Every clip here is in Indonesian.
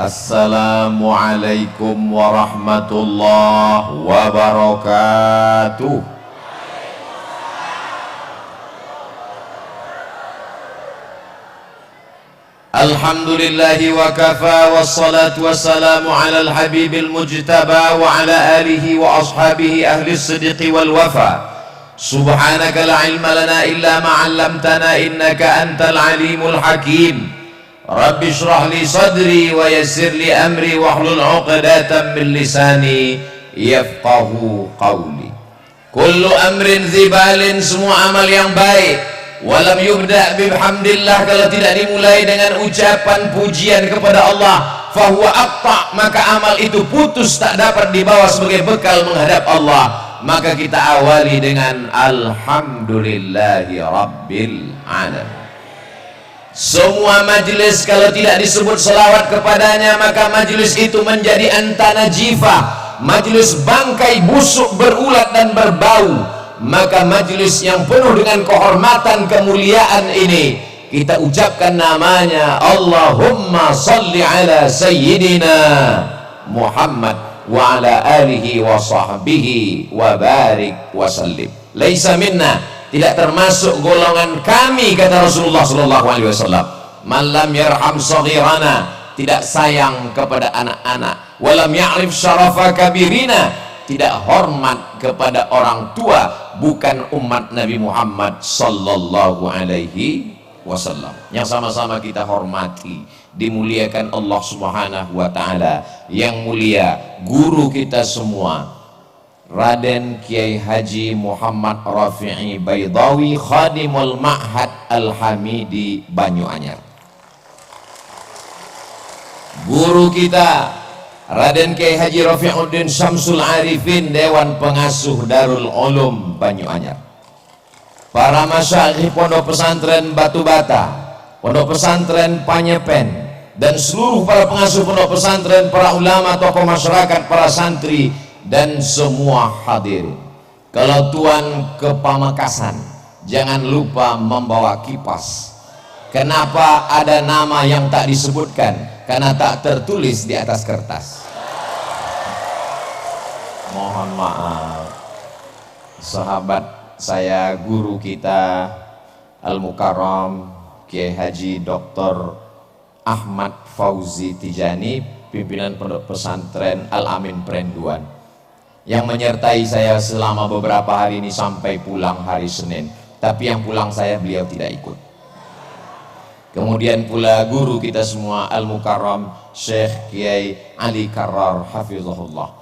Assalamualaikum warahmatullahi wabarakatuh. Alhamdulillahi wa kafa, wassalatu wassalamu ala al-habibil mujtaba wa ala alihi wa ashabihi ahli siddiqi wal wafa. Subhanaka la ilma lana illa ma 'allamtana innaka antal alimul hakim. Rabbi shrah li sadri wa yassir li amri wahlul 'uqdatam min lisani yafqahu qawli. Kullu amrin zibalin, semua amal yang baik, walam yubda' bihamdillah, kalau tidak dimulai dengan ucapan pujian kepada Allah, fahuwa aqta', maka amal itu putus, tak dapat dibawa sebagai bekal menghadap Allah. Maka kita awali dengan alhamdulillahi rabbil alamin. Semua majlis kalau tidak disebut selawat kepadanya, maka majlis itu menjadi antana jifah, majlis bangkai busuk berulat dan berbau. Maka majlis yang penuh dengan kehormatan kemuliaan ini kita ucapkan namanya Allahumma salli ala sayyidina Muhammad wa ala alihi wa sahbihi wa barik wa sallim. Laisa minna, tidak termasuk golongan kami, kata Rasulullah sallallahu alaihi wasallam. Man lam yarham saghirana, tidak sayang kepada anak-anak, walam ya'rif syarafa kabirina, tidak hormat kepada orang tua, bukan umat Nabi Muhammad sallallahu alaihi wasallam. Yang sama-sama kita hormati, dimuliakan Allah subhanahu wa ta'ala. Yang mulia guru kita semua, Raden Kiai Haji Muhammad Rafi'i Baidawi, Khadimul Ma'had Al-Hamidi Banyuanyar. Guru kita Raden Kiai Haji Rafi'uddin Syamsul Arifin, Dewan Pengasuh Darul Ulum Banyuanyar. Para masyayikh Pondok Pesantren Batu Bata, Pondok Pesantren Panyepen, dan seluruh para pengasuh pondok pesantren, para ulama, tokoh masyarakat, para santri, dan semua hadirin. Kalau tuan ke Pamekasan, jangan lupa membawa kipas. Kenapa ada nama yang tak disebutkan? Karena tak tertulis di atas kertas. Mohon maaf, sahabat saya, guru kita Al-Mukarram Kiai Haji Dr. Ahmad Fauzi Tijani, pimpinan Pondok Pesantren Al-Amin Perenduan, yang menyertai saya selama beberapa hari ini sampai pulang hari Senin. Tapi yang pulang saya, beliau tidak ikut. Kemudian pula guru kita semua Al-Mukarram Syekh Kiai Ali Karrar hafizahullah.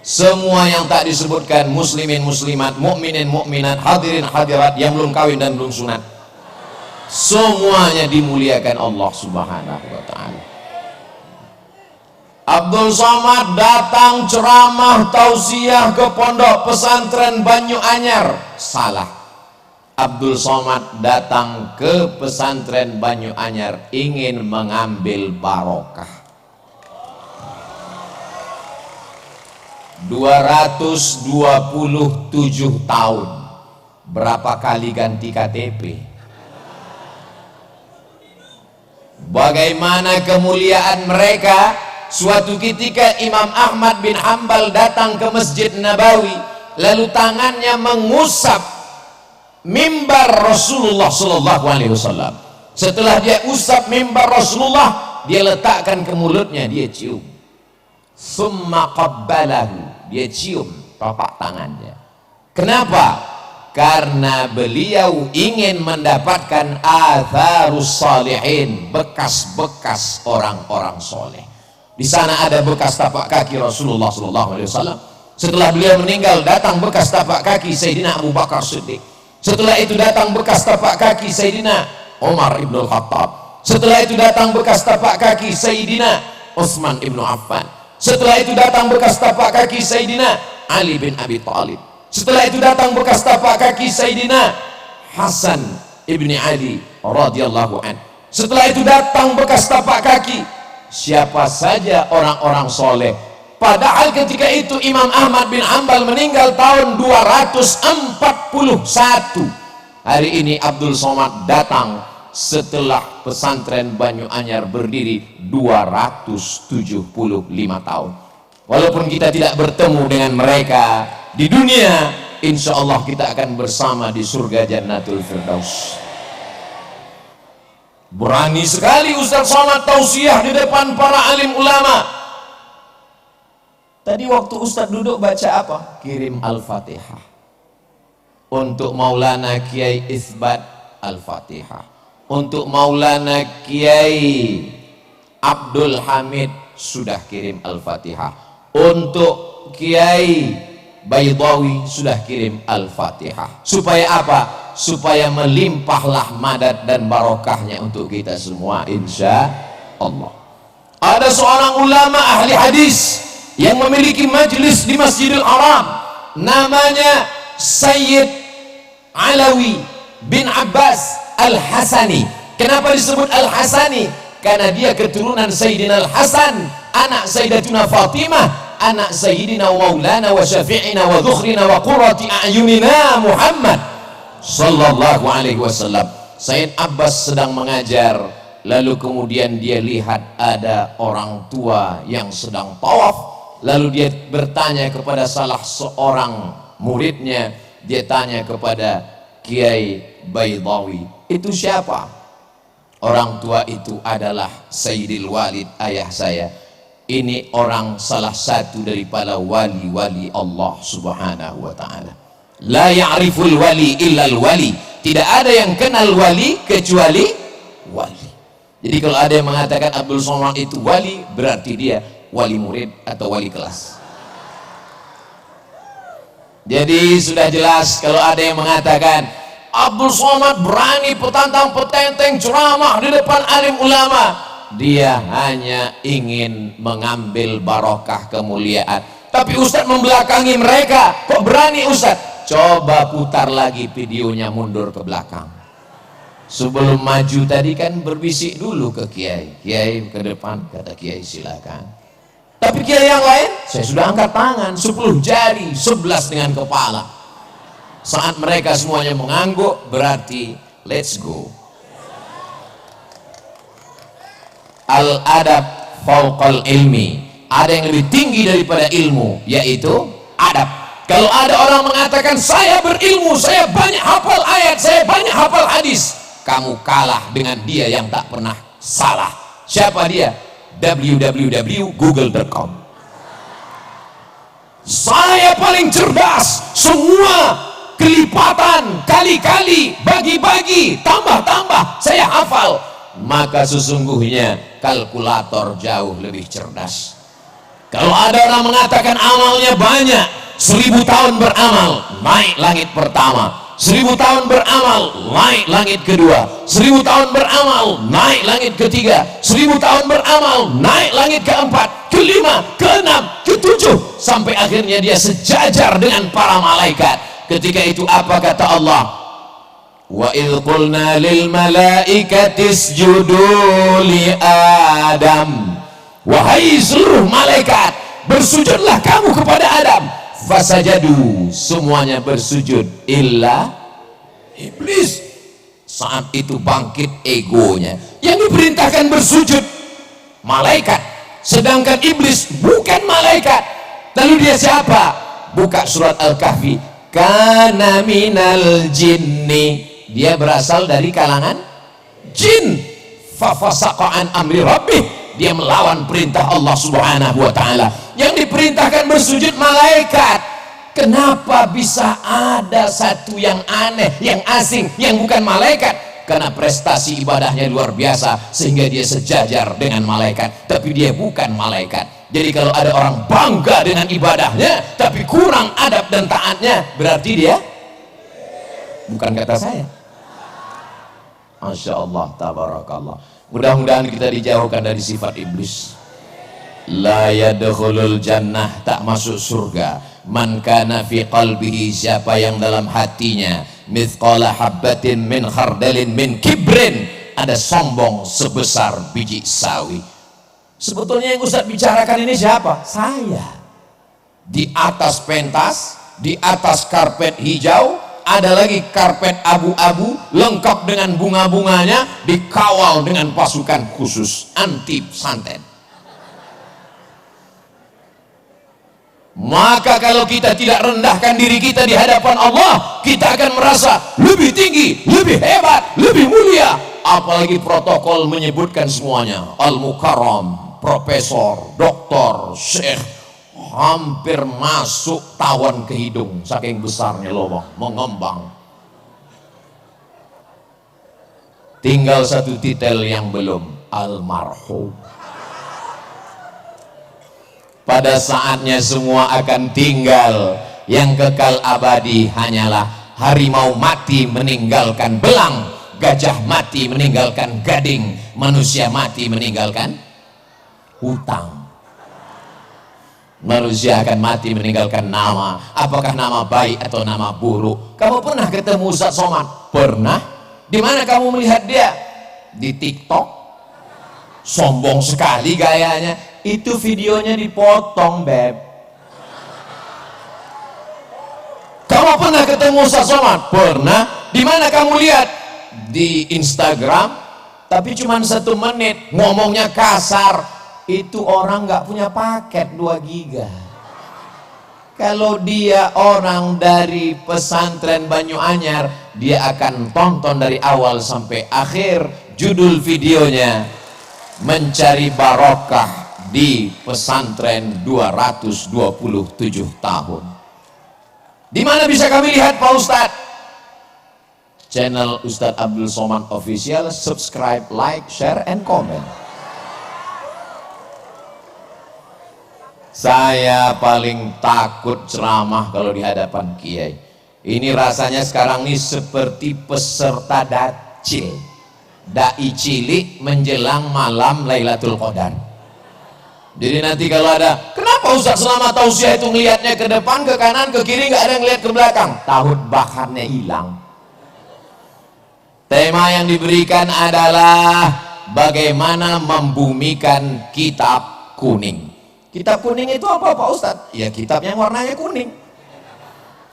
Semua yang tak disebutkan, muslimin muslimat, mukminin mukminat, hadirin hadirat yang belum kawin dan belum sunat, semuanya dimuliakan Allah subhanahu wa ta'ala. Abdul Somad datang ceramah tausiah ke Pondok Pesantren Banyuanyar. Salah. Abdul Somad datang ke Pesantren Banyuanyar ingin mengambil barokah. 227 tahun, berapa kali ganti KTP? Bagaimana kemuliaan mereka? Suatu ketika Imam Ahmad bin Hanbal datang ke Masjid Nabawi, lalu tangannya mengusap mimbar Rasulullah sallallahu alaihi wasallam. Setelah dia usap mimbar Rasulullah, dia letakkan ke mulutnya, dia cium. Summa qabbalahu, dia cium telapak tangannya. Kenapa? Karena beliau ingin mendapatkan atharus salihin, bekas-bekas orang-orang soleh. Di sana ada bekas tapak kaki Rasulullah SAW. Setelah beliau meninggal, datang bekas tapak kaki Sayyidina Abu Bakar Siddiq. Setelah itu datang bekas tapak kaki Sayyidina Umar ibn Khattab. Setelah itu datang bekas tapak kaki Sayyidina Utsman ibn Affan. Setelah itu datang bekas tapak kaki Sayyidina Ali bin Abi Thalib. Setelah itu datang bekas tapak kaki Sayyidina Hasan ibni Ali radhiyallahu an. Setelah itu datang bekas tapak kaki siapa saja orang-orang soleh. Padahal ketika itu Imam Ahmad bin Hanbal meninggal tahun 241. Hari ini Abdul Somad datang setelah pesantren Banyu Anyar berdiri 275 tahun. Walaupun kita tidak bertemu dengan mereka di dunia, insya Allah kita akan bersama di surga Jannatul Firdaus. Berani sekali Ustaz Somad tausiah di depan para alim ulama. Tadi waktu Ustaz duduk baca apa? Kirim Al-Fatihah. Untuk Maulana Kiai Isbat, Al-Fatihah. Untuk Maulana Kiai Abdul Hamid sudah kirim Al-Fatihah. Untuk Kiai Baydawi sudah kirim Al-Fatihah. Supaya apa? Supaya melimpahlah madat dan barokahnya untuk kita semua, insya Allah. Ada seorang ulama ahli hadis yang memiliki majlis di Masjidil Haram, namanya Sayyid Alawi bin Abbas Al-Hasani. Kenapa disebut Al-Hasani? Karena dia keturunan Sayyidina Al-Hasan, anak Sayyidatuna Fatimah, anak Sayyidina wa Maulana wa Syafi'ina wa Dhukhrina wa Qurrati A'yunina Muhammad sallallahu alaihi wasallam. Sayyid Abbas sedang mengajar, lalu kemudian dia lihat ada orang tua yang sedang tawaf, lalu dia bertanya kepada salah seorang muridnya, dia tanya kepada Kiai Baydawi, itu siapa? Orang tua itu adalah Sayyidil Walid, ayah saya. Ini orang salah satu daripada wali-wali Allah subhanahu wa ta'ala. La ya'riful wali illal wali. Tidak ada yang kenal wali kecuali wali. Jadi kalau ada yang mengatakan Abdul Somad itu wali, berarti dia wali murid atau wali kelas. Jadi sudah jelas kalau ada yang mengatakan Abdul Somad berani petantang petenteng ceramah di depan alim ulama, dia hanya ingin mengambil barokah kemuliaan. Tapi Ustadz membelakangi mereka. Kok berani Ustadz? Coba putar lagi videonya, mundur ke belakang. Sebelum maju tadi kan berbisik dulu ke Kiai. Kiai ke depan, kata Kiai silakan. Tapi Kiai yang lain, saya sudah angkat tangan 10 jari, 11 dengan kepala. Saat mereka semuanya mengangguk, berarti let's go. Al-adab fauqal ilmi. Ada yang lebih tinggi daripada ilmu, yaitu adab. Kalau ada orang mengatakan saya berilmu, saya banyak hafal ayat, saya banyak hafal hadis, kamu kalah dengan dia yang tak pernah salah. Siapa dia? www.google.com. Saya paling cerdas, semua kelipatan, kali-kali, bagi-bagi, tambah-tambah, saya hafal. Maka sesungguhnya kalkulator jauh lebih cerdas. Kalau ada orang mengatakan amalnya banyak, 1000 tahun beramal, naik langit pertama. 1000 tahun beramal, naik langit kedua. 1000 tahun beramal, naik langit ketiga. 1000 tahun beramal, naik langit keempat, kelima, keenam, ketujuh, sampai akhirnya dia sejajar dengan para malaikat. Ketika itu apa kata Allah? Wa idh qulna lil malaikati isjudu li Adam. Wahai seluruh malaikat, bersujudlah kamu kepada Adam. Fasajadu, semuanya bersujud illa iblis. Saat itu bangkit egonya. Yang diperintahkan bersujud malaikat, sedangkan iblis bukan malaikat. Lalu dia siapa? Buka surat Al-Kahfi. Kana minal jinni, dia berasal dari kalangan jin. Fafasaqa an amri rabbih, dia melawan perintah Allah subhanahu wa ta'ala. Yang diperintahkan bersujud malaikat. Kenapa bisa ada satu yang aneh, yang asing, yang bukan malaikat? Karena prestasi ibadahnya luar biasa sehingga dia sejajar dengan malaikat, tapi dia bukan malaikat. Jadi kalau ada orang bangga dengan ibadahnya tapi kurang adab dan taatnya, berarti dia bukan kata saya. Masya Allah, tabarakallah. Mudah-mudahan kita dijauhkan dari sifat iblis. La yadkhulul jannah, tak masuk surga, man kana fi qalbihi, siapa yang dalam hatinya mithqala habbatin min khardalin min kibrin, ada sombong sebesar biji sawi. Sebetulnya yang Ustaz bicarakan ini siapa? Saya. Di atas pentas, di atas karpet hijau, ada lagi karpet abu-abu lengkap dengan bunga-bunganya, dikawal dengan pasukan khusus anti santet. Maka kalau kita tidak rendahkan diri kita di hadapan Allah, kita akan merasa lebih tinggi, lebih hebat, lebih mulia. Apalagi protokol menyebutkan semuanya, al-mukarram, profesor, doktor, syekh, hampir masuk tawon ke hidung saking besarnya lubang, mengembang. Tinggal satu titel yang belum, almarhum. Pada saatnya semua akan tinggal, yang kekal abadi hanyalah harimau mati meninggalkan belang, gajah mati meninggalkan gading, manusia mati meninggalkan hutang. Manusia akan mati meninggalkan nama, apakah nama baik atau nama buruk. Kamu pernah ketemu Ustaz Somad? Pernah. Di mana kamu melihat dia? Di TikTok. Sombong sekali gayanya. Itu videonya dipotong, beb. Kamu pernah ketemu Ustaz Somad? Pernah. Di mana kamu lihat? Di Instagram. Tapi cuma 1 menit, ngomongnya kasar. Itu orang nggak punya paket 2 giga. Kalau dia orang dari pesantren Banyuanyar, dia akan tonton dari awal sampai akhir. Judul videonya, mencari barokah di pesantren 227 tahun. Di mana bisa kami lihat Pak Ustadz? Channel Ustadz Abdul Somad Official. Subscribe, like, share, and comment. Saya paling takut ceramah kalau di hadapan kiai. Ini rasanya sekarang ini seperti peserta dacil, dai cilik menjelang malam Lailatul Qadar. Jadi nanti kalau ada, kenapa Ustaz selama tausiah itu ngelihatnya ke depan, ke kanan, ke kiri, nggak ada ngelihat ke belakang? Tahun bakarnya hilang. Tema yang diberikan adalah bagaimana membumikan kitab kuning. Kitab kuning itu apa Pak Ustadz? Ya kitab yang warnanya kuning.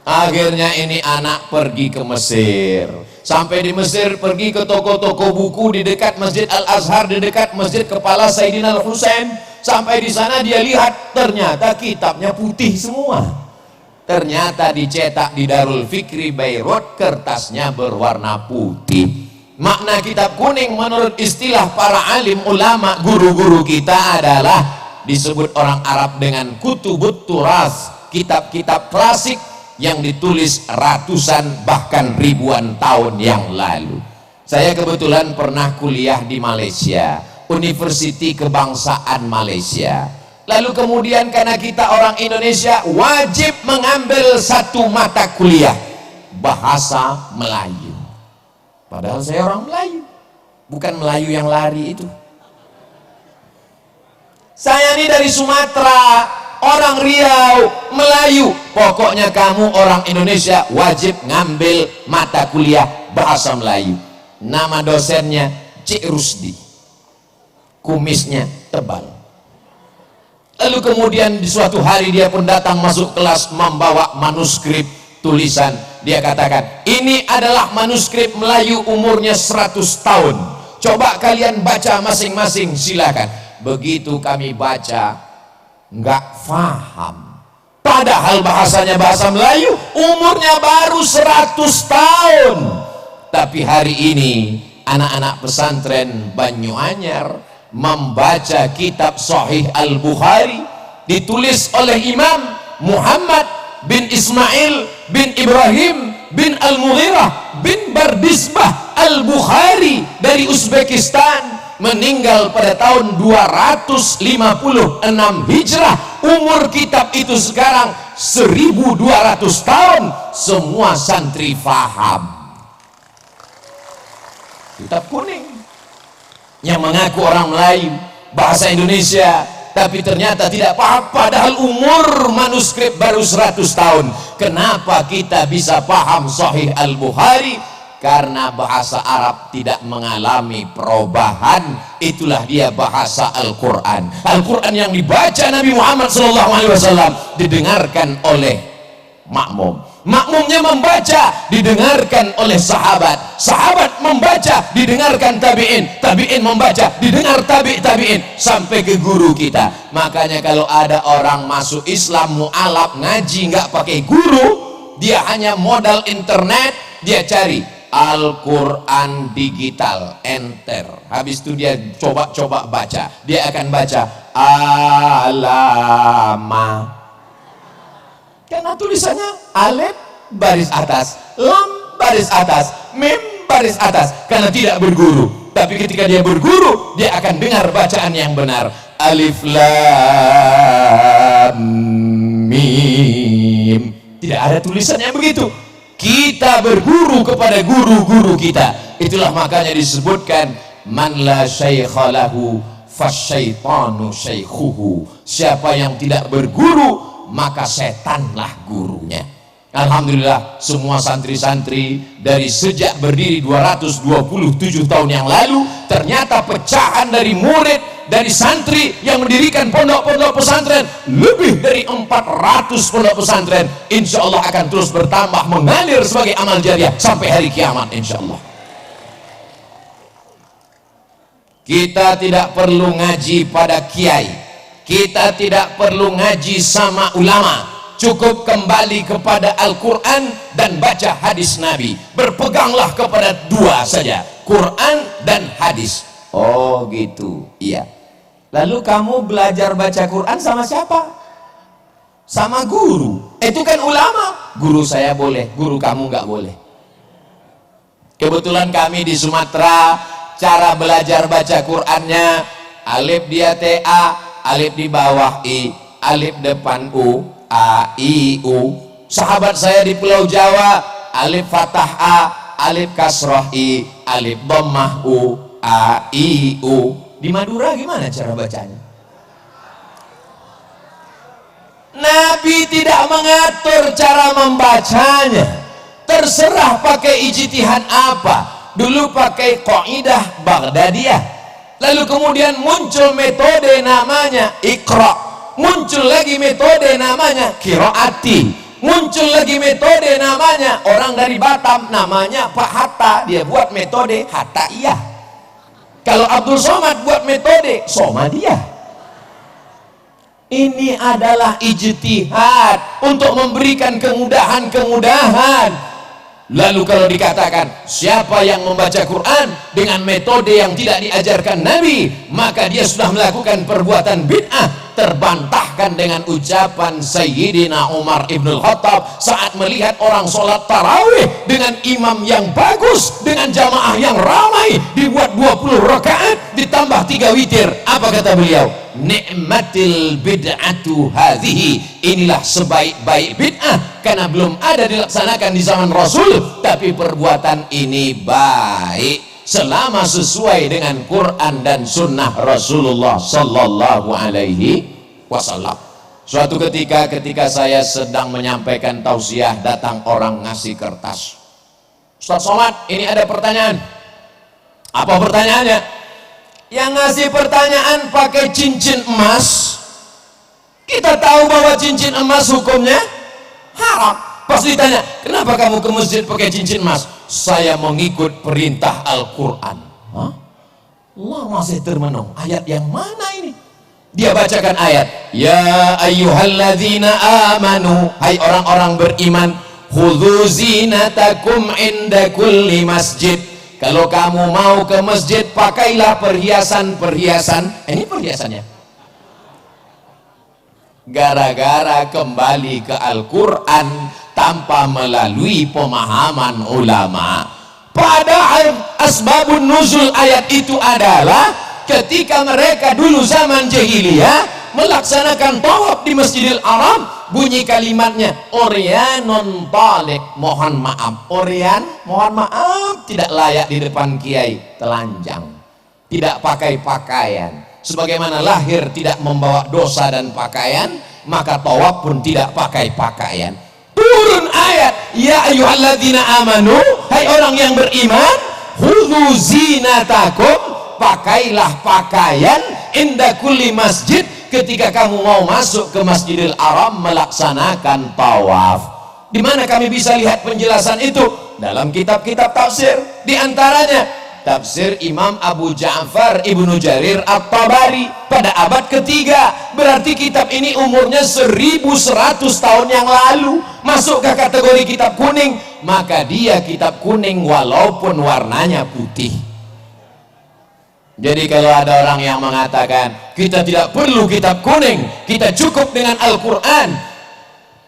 Akhirnya ini anak pergi ke Mesir. Sampai di Mesir pergi ke toko-toko buku di dekat Masjid Al-Azhar, di dekat Masjid Kepala Sayyidina Al-Husain. Sampai di sana dia lihat ternyata kitabnya putih semua. Ternyata dicetak di Darul Fikri Beirut, kertasnya berwarna putih. Makna kitab kuning menurut istilah para alim ulama, guru-guru kita adalah disebut orang Arab dengan kutubut turas, kitab-kitab klasik yang ditulis ratusan bahkan ribuan tahun yang lalu. Saya kebetulan pernah kuliah di Malaysia, Universiti Kebangsaan Malaysia. Lalu kemudian karena kita orang Indonesia wajib mengambil satu mata kuliah, bahasa Melayu. Padahal saya orang Melayu, bukan Melayu yang lari itu. Saya ini dari Sumatera, orang Riau, Melayu. Pokoknya kamu orang Indonesia wajib ngambil mata kuliah bahasa Melayu. Nama dosennya Cik Rusdi. Kumisnya tebal. Lalu kemudian di suatu hari dia pun datang masuk kelas membawa manuskrip tulisan. Dia katakan, ini adalah manuskrip Melayu umurnya 100 tahun. Coba kalian baca masing-masing, silakan. Begitu kami baca, nggak faham. Padahal bahasanya bahasa Melayu, umurnya baru 100 tahun. Tapi hari ini anak-anak pesantren Banyuanyar membaca kitab Sahih Al-Bukhari, ditulis oleh Imam Muhammad bin Ismail bin Ibrahim bin Al-Mughirah bin Bardisbah Al-Bukhari dari Uzbekistan, meninggal pada tahun 256 Hijrah. Umur kitab itu sekarang 1200 tahun. Semua santri faham. Kitab kuning yang mengaku orang Melayu, bahasa Indonesia, tapi ternyata tidak paham. Padahal umur manuskrip baru 100 tahun. Kenapa kita bisa paham Sahih Al-Bukhari? Karena bahasa Arab tidak mengalami perubahan. Itulah dia bahasa Al-Quran. Al-Quran yang dibaca Nabi Muhammad SAW didengarkan oleh makmum. makmumnya membaca didengarkan oleh sahabat, sahabat membaca didengarkan tabi'in, tabi'in membaca didengar tabi'in sampai ke guru kita. Makanya kalau ada orang masuk Islam mu'alaf ngaji nggak pakai guru, dia hanya modal internet, dia cari Al-Quran digital, enter, habis itu dia coba-coba baca, dia akan baca alama, karena tulisannya alif baris atas, lam baris atas, mim baris atas, karena tidak berguru. Tapi ketika dia berguru, dia akan dengar bacaan yang benar, alif lam mim. Tidak ada tulisannya begitu. Kita berguru kepada guru-guru kita. Itulah makanya disebutkan man la syaikha lahu fasyaitanu syaikhuhu. Siapa yang tidak berguru, maka setanlah gurunya. Alhamdulillah, semua santri-santri dari sejak berdiri 227 tahun yang lalu, ternyata pecahan dari murid, dari santri yang mendirikan pondok-pondok pesantren, lebih dari 400 pondok pesantren, insya Allah akan terus bertambah, mengalir sebagai amal jariah sampai hari kiamat insya Allah. Kita tidak perlu ngaji pada kiai, kita tidak perlu ngaji sama ulama, cukup kembali kepada Al-Quran dan baca hadis Nabi. Berpeganglah kepada dua saja, Quran dan hadis. Oh gitu, iya. Lalu kamu belajar baca Quran sama siapa? Sama guru. Itu kan ulama. Guru saya boleh, guru kamu nggak boleh. Kebetulan kami di Sumatera, cara belajar baca Qurannya, alif di atas A, alif di bawah I, alif depan U, A, I, U. Sahabat saya di Pulau Jawa, alif fathah A, alif kasroh I, alif dhammah U, A, I, U. Di Madura gimana cara bacanya? Nabi tidak mengatur cara membacanya. Terserah pakai ijtihad apa. Dulu pakai qaidah Baghdadiyah. Lalu kemudian muncul metode namanya Iqra, muncul lagi metode namanya Qiraati, muncul lagi metode namanya orang dari Batam namanya Pak Hatta, dia buat metode Hattaiyah. Kalau Abdul Somad buat metode Somadiyah. Ini adalah ijtihad untuk memberikan kemudahan-kemudahan. Lalu kalau dikatakan siapa yang membaca Quran dengan metode yang tidak diajarkan Nabi, maka dia sudah melakukan perbuatan bid'ah. Terbantahkan dengan ucapan Sayyidina Umar ibn al-Khattab saat melihat orang sholat tarawih dengan imam yang bagus, dengan jamaah yang ramai, dibuat 20 rakaat ditambah 3 witir. Apa kata beliau? Ni'matil bid'atu hadhihi. Inilah sebaik-baik bid'ah, karena belum ada dilaksanakan di zaman Rasul, tapi perbuatan ini baik selama sesuai dengan Quran dan sunnah Rasulullah sallallahu alaihi wasallam. Suatu ketika saya sedang menyampaikan tausiah, datang orang ngasih kertas. Ustaz Somad, ini ada pertanyaan. Apa pertanyaannya? Yang ngasih pertanyaan pakai cincin emas. Kita tahu bahwa cincin emas hukumnya haram. Pas ditanya, kenapa kamu ke masjid pakai cincin emas? Saya mengikut perintah Al-Quran. Hah? Allah masih termenung. Ayat yang mana ini? Dia bacakan ayat, ya ayyuhalladzina amanu, hai orang-orang beriman, khudzu zinatakum inda kulli masjid. Kalau kamu mau ke masjid, pakailah perhiasan-perhiasan. Ini perhiasannya. Gara-gara kembali ke Al-Quran tanpa melalui pemahaman ulama. Padahal asbabun nuzul ayat itu adalah ketika mereka dulu zaman jahiliyah melaksanakan tawaf di Masjidil Haram, bunyi kalimatnya Oryanon talik, mohon maaf. Oryan, mohon maaf, tidak layak di depan kiai, telanjang, tidak pakai pakaian. Sebagaimana lahir tidak membawa dosa dan pakaian, maka tawaf pun tidak pakai pakaian. Turun ayat, ya ayyuhalladzina amanu, hai orang yang beriman, khudzu zinatakum, pakailah pakaian inda kulli masjid, ketika kamu mau masuk ke Masjidil Haram melaksanakan tawaf. Di mana kami bisa lihat penjelasan itu? Dalam kitab-kitab tafsir. Di antaranya tafsir Imam Abu Ja'far Ibnu Jarir At-Tabari pada abad ketiga. Berarti kitab ini umurnya 1100 tahun yang lalu. Masuk ke kategori kitab kuning. Maka dia kitab kuning walaupun warnanya putih. Jadi kalau ada orang yang mengatakan kita tidak perlu kitab kuning, kita cukup dengan Al-Quran,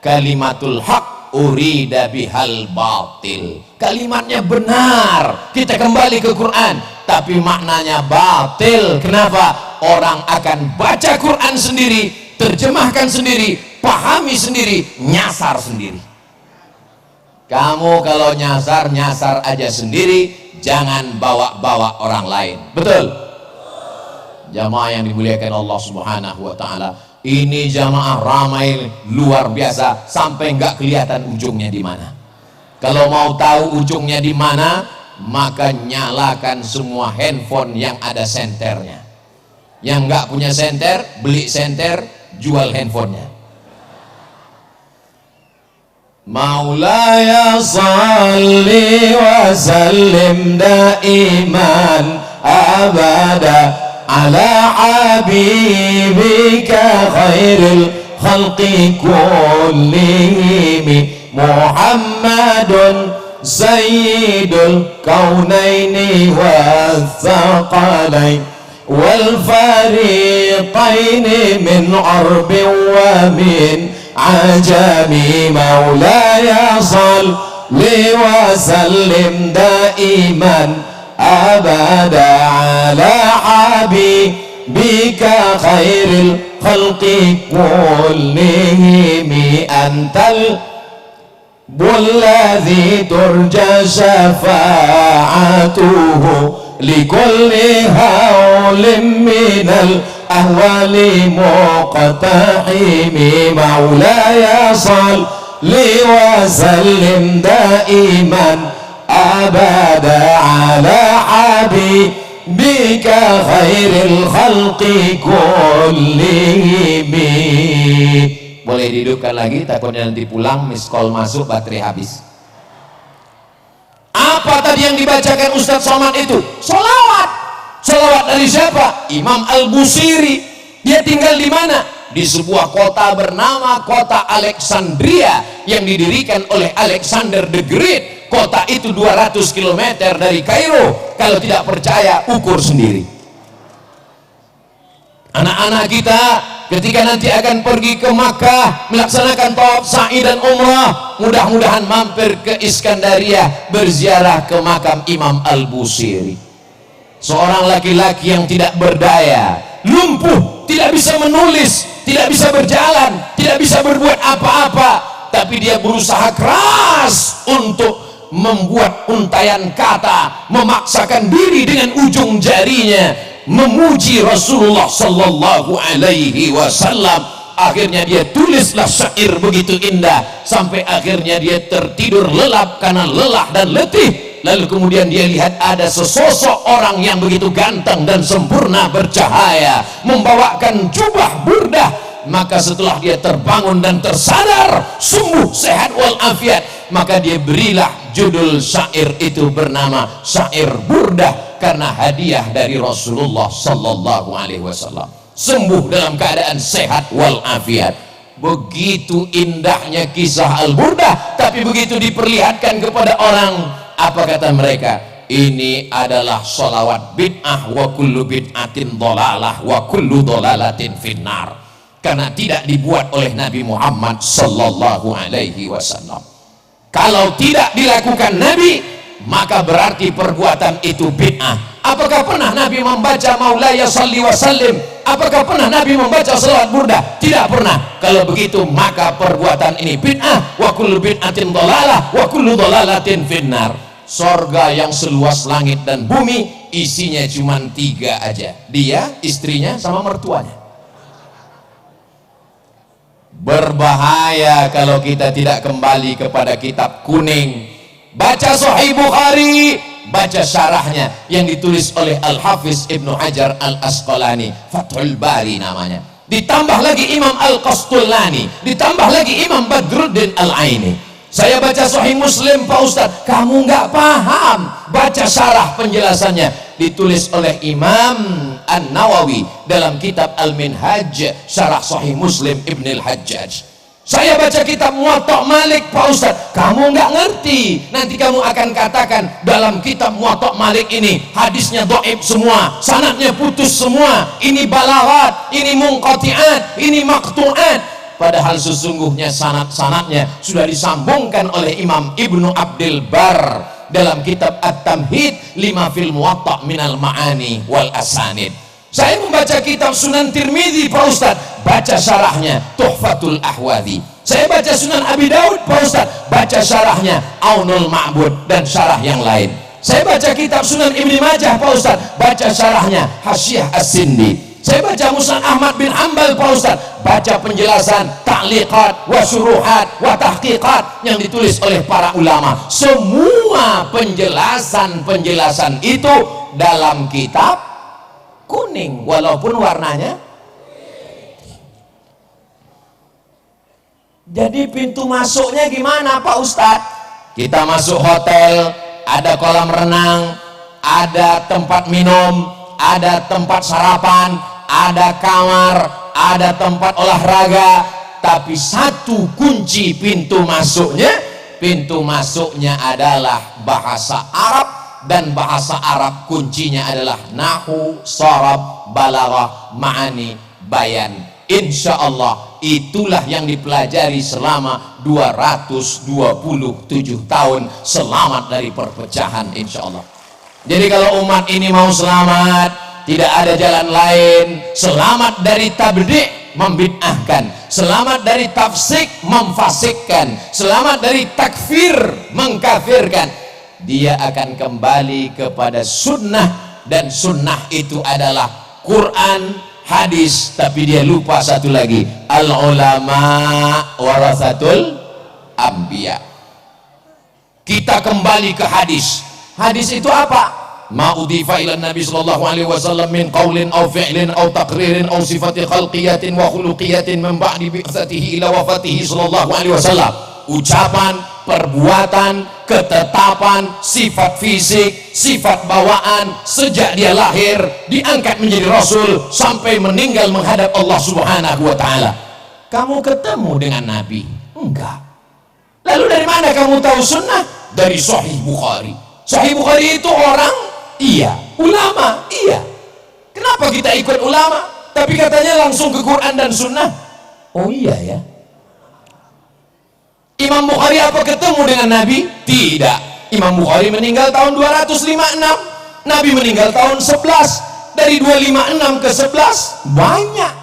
kalimatul haq urida bihal batil. Kalimatnya benar, kita kembali ke Quran, tapi maknanya batil. Kenapa? Orang akan baca Quran sendiri, terjemahkan sendiri, pahami sendiri, nyasar sendiri. Kamu kalau nyasar, nyasar aja sendiri, jangan bawa-bawa orang lain. Betul? Jamaah yang dimuliakan Allah Subhanahu wa ta'ala, ini jamaah ramai luar biasa sampai nggak kelihatan ujungnya di mana. Kalau mau tahu ujungnya di mana, maka nyalakan semua handphone yang ada senternya. Yang nggak punya senter, beli senter, jual handphonenya. Maulaya salli wa sallim daiman abada ala habibika khairil khalqi kullihim Muhammadun sayyidul kaunaini wathaqalain wal fariqaini min arbin wa min ajami. Maulaya salli wa sallim daiman abada ala habibika khairil khalqi kullihim antal bulladhi turja syafa'atuhu likulli hawlim minal ahwali muqtahimi. Maulaya salli wa sallim daiman abada ala habibika khairil khalqi kullihim. Boleh dihidupkan lagi, takutnya nanti pulang miss call masuk, baterai habis. Apa tadi yang dibacakan Ustadz Somad itu? Sholawat. Sholawat dari siapa? Imam Al-Busiri. Dia tinggal di mana? Di sebuah kota bernama kota Alexandria yang didirikan oleh Alexander the Great. Kota itu 200 km dari Kairo. Kalau tidak percaya, ukur sendiri. Anak-anak kita ketika nanti akan pergi ke Makkah melaksanakan tawaf sa'i dan umrah, mudah-mudahan mampir ke Iskandaria berziarah ke makam Imam Al-Busiri. Seorang laki-laki yang tidak berdaya, lumpuh, tidak bisa menulis, tidak bisa berjalan, tidak bisa berbuat apa-apa, tapi dia berusaha keras untuk membuat untayan kata, memaksakan diri dengan ujung jarinya memuji Rasulullah sallallahu alaihi wasallam. Akhirnya dia tulislah syair begitu indah sampai akhirnya dia tertidur lelap karena lelah dan letih. Lalu kemudian dia lihat ada sesosok orang yang begitu ganteng dan sempurna bercahaya membawakan jubah burdah. Maka setelah dia terbangun dan tersadar, sembuh sehat walafiat, maka dia berilah judul syair itu bernama syair burdah, karena hadiah dari Rasulullah sallallahu alaihi wasallam. Sembuh dalam keadaan sehat walafiat. Begitu indahnya kisah Al-Burdah, tapi begitu diperlihatkan kepada orang, apa kata mereka? Ini adalah sholawat bid'ah, wa kullu bid'atin dhalalah wa kullu dhalalatin finnar. Karena tidak dibuat oleh Nabi Muhammad sallallahu alaihi wasallam. Kalau tidak dilakukan Nabi, maka berarti perbuatan itu bid'ah. Apakah pernah Nabi membaca Maulaya salli wa sallim? Apakah pernah Nabi membaca salawat burdah? Tidak pernah. Kalau begitu maka perbuatan ini bid'ah. Wa kullu bid'atin dhalalah wa kullu dhalalatin finnar. Sorga yang seluas langit dan bumi isinya cuma 3 aja. Dia, istrinya, sama mertuanya. Berbahaya kalau kita tidak kembali kepada kitab kuning. Baca Sahih Bukhari, baca syarahnya yang ditulis oleh Al-Hafiz Ibnu Hajar Al-Asqalani, Fathul Bari namanya. Ditambah lagi Imam Al-Qastulani, ditambah lagi Imam Badruddin Al-Aini. Saya baca Sahih Muslim, Pak Ustadz, kamu nggak paham. Baca syarah penjelasannya, ditulis oleh Imam An-Nawawi dalam kitab Al-Minhaj, syarah Sahih Muslim Ibn Al-Hajjaj. Saya baca kitab Muwatta Malik, Pak Ustadz, kamu nggak ngerti. Nanti kamu akan katakan dalam kitab Muwatta Malik ini hadisnya dhaif semua, sanadnya putus semua, ini balawat, ini munqati'at, ini maqtu'at. Padahal sesungguhnya sanad-sanadnya sudah disambungkan oleh Imam Ibnu Abdul Bar dalam kitab At-Tamhid lima fil Muwatta minal ma'ani wal asanid. Saya membaca kitab Sunan Tirmidzi, Pak Ustadz, baca syarahnya Tuhfatul Ahwadhi. Saya baca Sunan Abi Daud, Pak Ustadz, baca syarahnya Aunul Ma'bud dan syarah yang lain. Saya baca kitab Sunan Ibnu Majah, Pak Ustadz, baca syarahnya Hasyiah As-Sindi. Saya baca Musnad Ahmad bin Hanbal, Pak Ustadz, baca penjelasan ta'liqat wa syuruhat wa tahqiqat yang ditulis oleh para ulama. Semua penjelasan-penjelasan itu dalam kitab kuning walaupun warnanya. Jadi pintu masuknya gimana, Pak Ustadz? Kita masuk hotel, ada kolam renang, ada tempat minum, ada tempat sarapan, ada kamar, ada tempat olahraga, tapi satu kunci pintu masuknya adalah bahasa Arab, dan bahasa Arab kuncinya adalah nahwu, sharaf, balaghah, ma'ani, bayan. Insya Allah itulah yang dipelajari selama 227 tahun, selamat dari perpecahan insya Allah. Jadi kalau umat ini mau selamat, tidak ada jalan lain. Selamat dari tabdi' membid'ahkan, selamat dari tafsik memfasikkan, selamat dari takfir mengkafirkan. Dia akan kembali kepada sunnah, dan sunnah itu adalah Quran, hadis. Tapi dia lupa satu lagi, al ulama warasatul anbiya. Kita kembali ke hadis. Hadis itu apa? Ma udhifa ila Nabi sallallahu alaihi wasallam min qaulin aw fi'lin aw taqririn aw sifati khalqiyatin wa khuluqiyatin min ba'di bi'tsatihi ila wafatihi sallallahu alaihi wasallam. Ucapan, perbuatan, ketetapan, sifat fisik, sifat bawaan sejak dia lahir, diangkat menjadi rasul sampai meninggal menghadap Allah Subhanahu wa taala. Kamu ketemu dengan Nabi? Enggak. Lalu dari mana kamu tahu sunnah? Dari Sahih Bukhari. Sahih Bukhari itu orang? Iya. Ulama? Iya. Kenapa kita ikut ulama tapi katanya langsung ke Quran dan sunnah? Oh iya ya. Imam Bukhari apa ketemu dengan Nabi? Tidak. Imam Bukhari meninggal tahun 256, Nabi meninggal tahun 11. Dari 256 ke 11 banyak.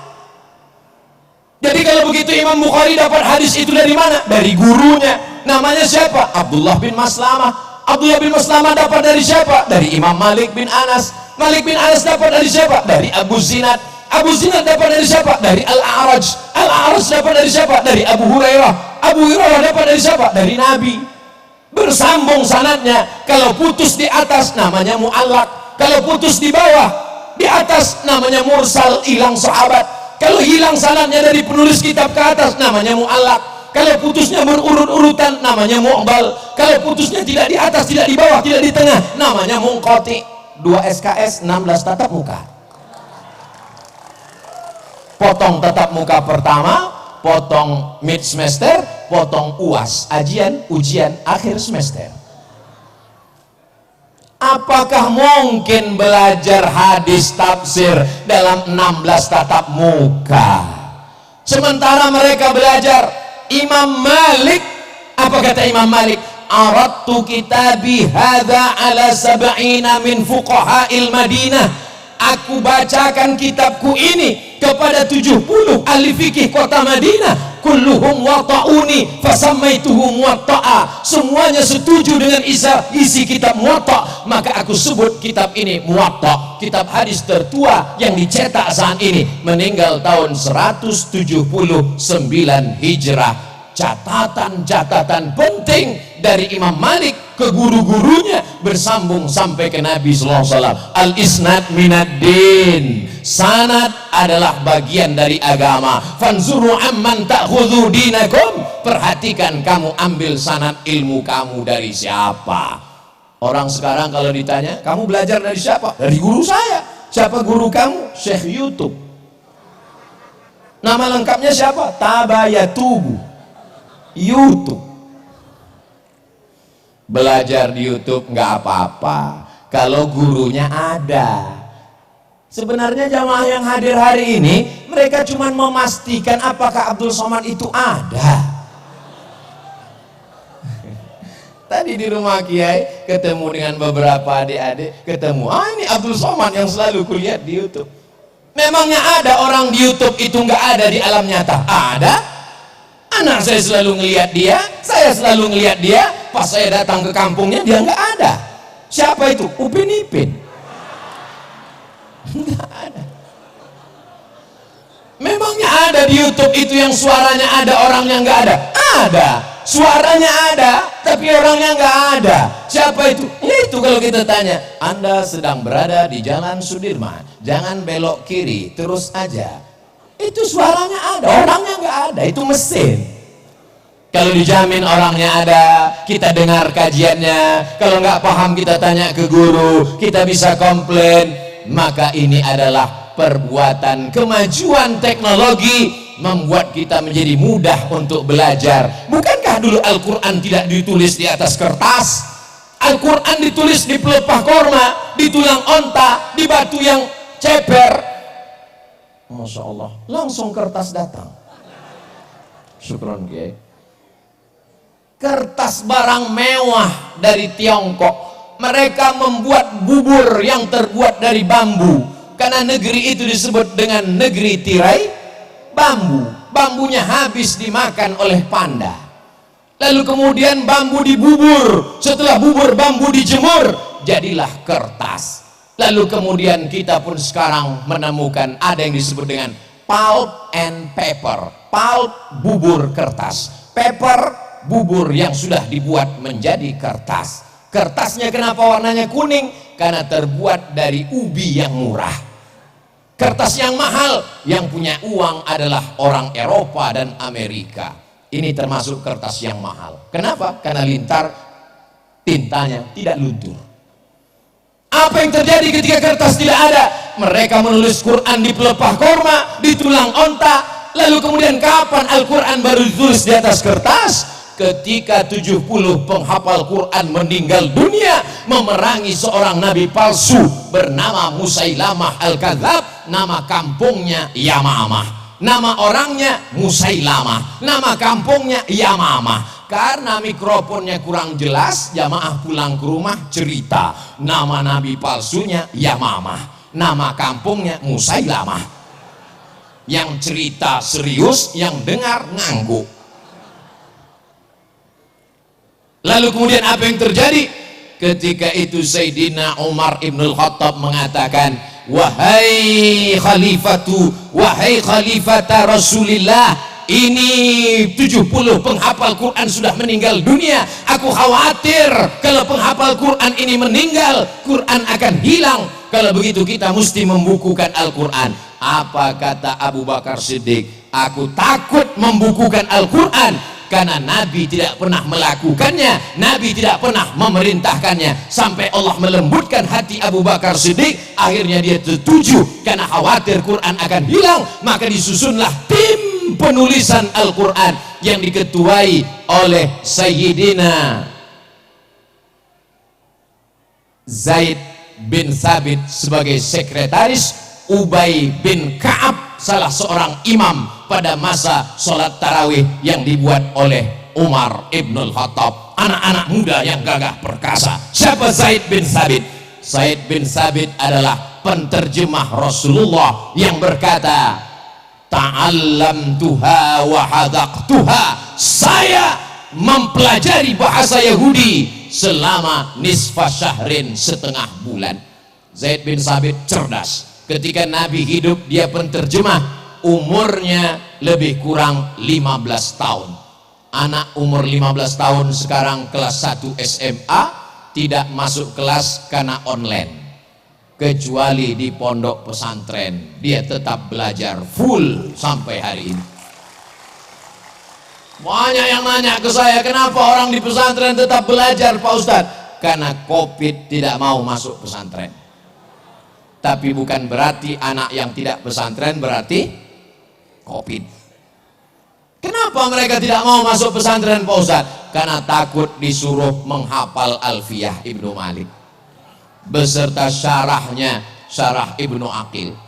Jadi kalau begitu Imam Bukhari dapat hadis itu dari mana? Dari gurunya. Namanya siapa? Abdullah bin Maslamah. Abdullah bin Maslamah dapat dari siapa? Dari Imam Malik bin Anas. Malik bin Anas dapat dari siapa? Dari Abu Zinad. Abu Zinad dapat dari siapa? Dari Al-A'raj. Al-A'raj dapat dari siapa? Dari Abu Hurairah. Abu Hurairah dapat dari siapa? Dari Nabi. Bersambung sanadnya. Kalau putus di atas namanya mu'allaq, kalau putus di bawah di atas namanya mursal, hilang sahabat. Kalau hilang sanadnya dari penulis kitab ke atas namanya mu'allaq. Kalau putusnya berurut-urutan namanya mu'bal. Kalau putusnya tidak di atas, tidak di bawah, tidak di tengah namanya munqati. 2 SKS 16 tatap muka. Potong tatap muka pertama, potong mid semester, potong UAS, ujian akhir semester. Apakah mungkin belajar hadis tafsir dalam 16 tatap muka? Sementara mereka belajar Imam Malik, apa kata Imam Malik? Aradtu kitabi hadza ala sab'ina min fuqaha'il Madinah. Aku bacakan kitabku ini kepada 70 ahli fikih kota Madinah. Kulluhum wata'uni fasammaituhu muwatta'a. Semuanya setuju dengan isi kitab Muwatta, maka aku sebut kitab ini Muwatta. Kitab hadis tertua yang dicetak saat ini, meninggal tahun 179 Hijrah. Catatan-catatan penting dari Imam Malik ke guru-gurunya bersambung sampai ke Nabi sallallahu alaihi wasallam. Al-isnad minad din. Sanad adalah bagian dari agama. Fanzuru amman ta'khudhu dinakum, perhatikan kamu ambil sanad ilmu kamu dari siapa. Orang sekarang kalau ditanya, kamu belajar dari siapa? Dari guru saya. Siapa guru kamu? Syekh YouTube. Nama lengkapnya siapa? Tabayatubu. YouTube. Belajar di YouTube nggak apa-apa kalau gurunya ada. Sebenarnya jamaah yang hadir hari ini, mereka cuma memastikan apakah Abdul Somad itu ada. Tadi di rumah Kiai ketemu dengan beberapa adik-adik, ketemu, ini Abdul Somad yang selalu kulihat di YouTube. Memangnya ada orang di YouTube itu nggak ada di alam nyata? Ada. Anak saya selalu ngelihat dia, saya selalu ngelihat dia. Pas saya datang ke kampungnya dia nggak ada. Siapa itu? Upin Ipin. Nggak ada. Memangnya ada di YouTube itu yang suaranya ada, orangnya nggak ada? Ada. Suaranya ada, tapi orangnya nggak ada. Siapa itu? Ya itu kalau kita tanya, Anda sedang berada di Jalan Sudirman, jangan belok kiri, terus aja. Itu suaranya ada, orangnya nggak ada. Itu mesin. Kalau dijamin orangnya ada, kita dengar kajiannya. Kalau nggak paham kita tanya ke guru, kita bisa komplain. Maka ini adalah perbuatan kemajuan teknologi, membuat kita menjadi mudah untuk belajar. Bukankah dulu Al-Quran tidak ditulis di atas kertas? Al-Quran ditulis di pelepah korma, di tulang onta, di batu yang ceper. Masya Allah, langsung kertas datang. Syukron Kiai. Kertas barang mewah dari Tiongkok. Mereka membuat bubur yang terbuat dari bambu, karena negeri itu disebut dengan negeri tirai bambu. Bambunya habis dimakan oleh panda. Lalu kemudian bambu dibubur. Setelah bubur bambu dijemur, jadilah kertas. Lalu kemudian kita pun sekarang menemukan ada yang disebut dengan pulp and paper. Pulp, bubur kertas. Paper, bubur yang sudah dibuat menjadi kertas. Kertasnya kenapa warnanya kuning? Karena terbuat dari ubi yang murah. Kertas yang mahal, yang punya uang adalah orang Eropa dan Amerika. Ini termasuk kertas yang mahal. Kenapa? Karena lintar, tintanya tidak luntur. Apa yang terjadi ketika kertas tidak ada? Mereka menulis Quran di pelepah korma, di tulang onta. Lalu kemudian kapan Al-Quran baru ditulis di atas kertas? Ketika 70 penghafal Quran meninggal dunia, memerangi seorang nabi palsu bernama Musailamah Al-Kadzab. Nama kampungnya Yamamah, nama orangnya Musailamah, nama kampungnya Yamamah. Karena mikrofonnya kurang jelas, jamaah pulang ke rumah cerita nama nabi palsunya Yamamah, nama kampungnya Musailamah. Yang cerita serius, yang dengar ngangguk. Lalu kemudian apa yang terjadi? Ketika itu Sayyidina Umar Ibnul Khattab mengatakan, wahai khalifata Rasulillah, ini 70 penghafal Quran sudah meninggal dunia. Aku khawatir kalau penghafal Quran ini meninggal, Quran akan hilang. Kalau begitu kita mesti membukukan Al-Quran. Apa kata Abu Bakar Siddiq? Aku takut membukukan Al-Quran karena Nabi tidak pernah melakukannya, Nabi tidak pernah memerintahkannya. Sampai Allah melembutkan hati Abu Bakar Siddiq, akhirnya dia setuju. Karena khawatir Quran akan hilang, maka disusunlah tim penulisan Al-Quran yang diketuai oleh Sayyidina Zaid bin Thabit sebagai sekretaris, Ubay bin Ka'ab salah seorang imam pada masa sholat tarawih yang dibuat oleh Umar Ibnul Khattab. Anak-anak muda yang gagah perkasa. Siapa Zaid bin Thabit? Zaid bin Thabit adalah penterjemah Rasulullah yang berkata, ta'allamtuha wa hadaqtuha. Saya mempelajari bahasa Yahudi selama nisfa syahrin, setengah bulan. Zaid bin Thabit cerdas. Ketika Nabi hidup, dia penterjemah. Umurnya lebih kurang 15 tahun. Anak umur 15 tahun sekarang kelas 1 SMA, tidak masuk kelas karena online. kecuali di pondok pesantren dia tetap belajar full sampai hari ini. Banyak yang nanya ke saya, kenapa orang di pesantren tetap belajar Pak Ustadz? Karena Covid tidak mau masuk pesantren. Tapi bukan berarti anak yang tidak pesantren berarti Covid. Kenapa mereka tidak mau masuk pesantren Pak Ustadz? Karena takut disuruh menghafal Alfiyah Ibnu Malik beserta syarahnya, syarah Ibnu Aqil.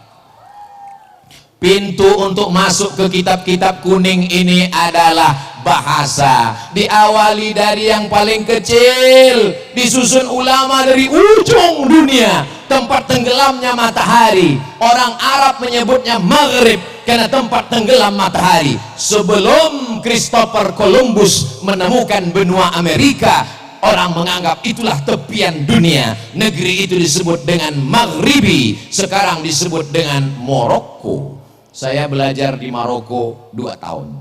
Pintu untuk masuk ke kitab-kitab kuning ini adalah bahasa. Diawali dari yang paling kecil, disusun ulama dari ujung dunia, tempat tenggelamnya matahari. Orang Arab menyebutnya Maghrib karena tempat tenggelam matahari. Sebelum Christopher Columbus menemukan benua Amerika, orang menganggap itulah tepian dunia. Negeri itu disebut dengan Maghribi, sekarang disebut dengan Maroko. Saya belajar di Maroko 2 tahun.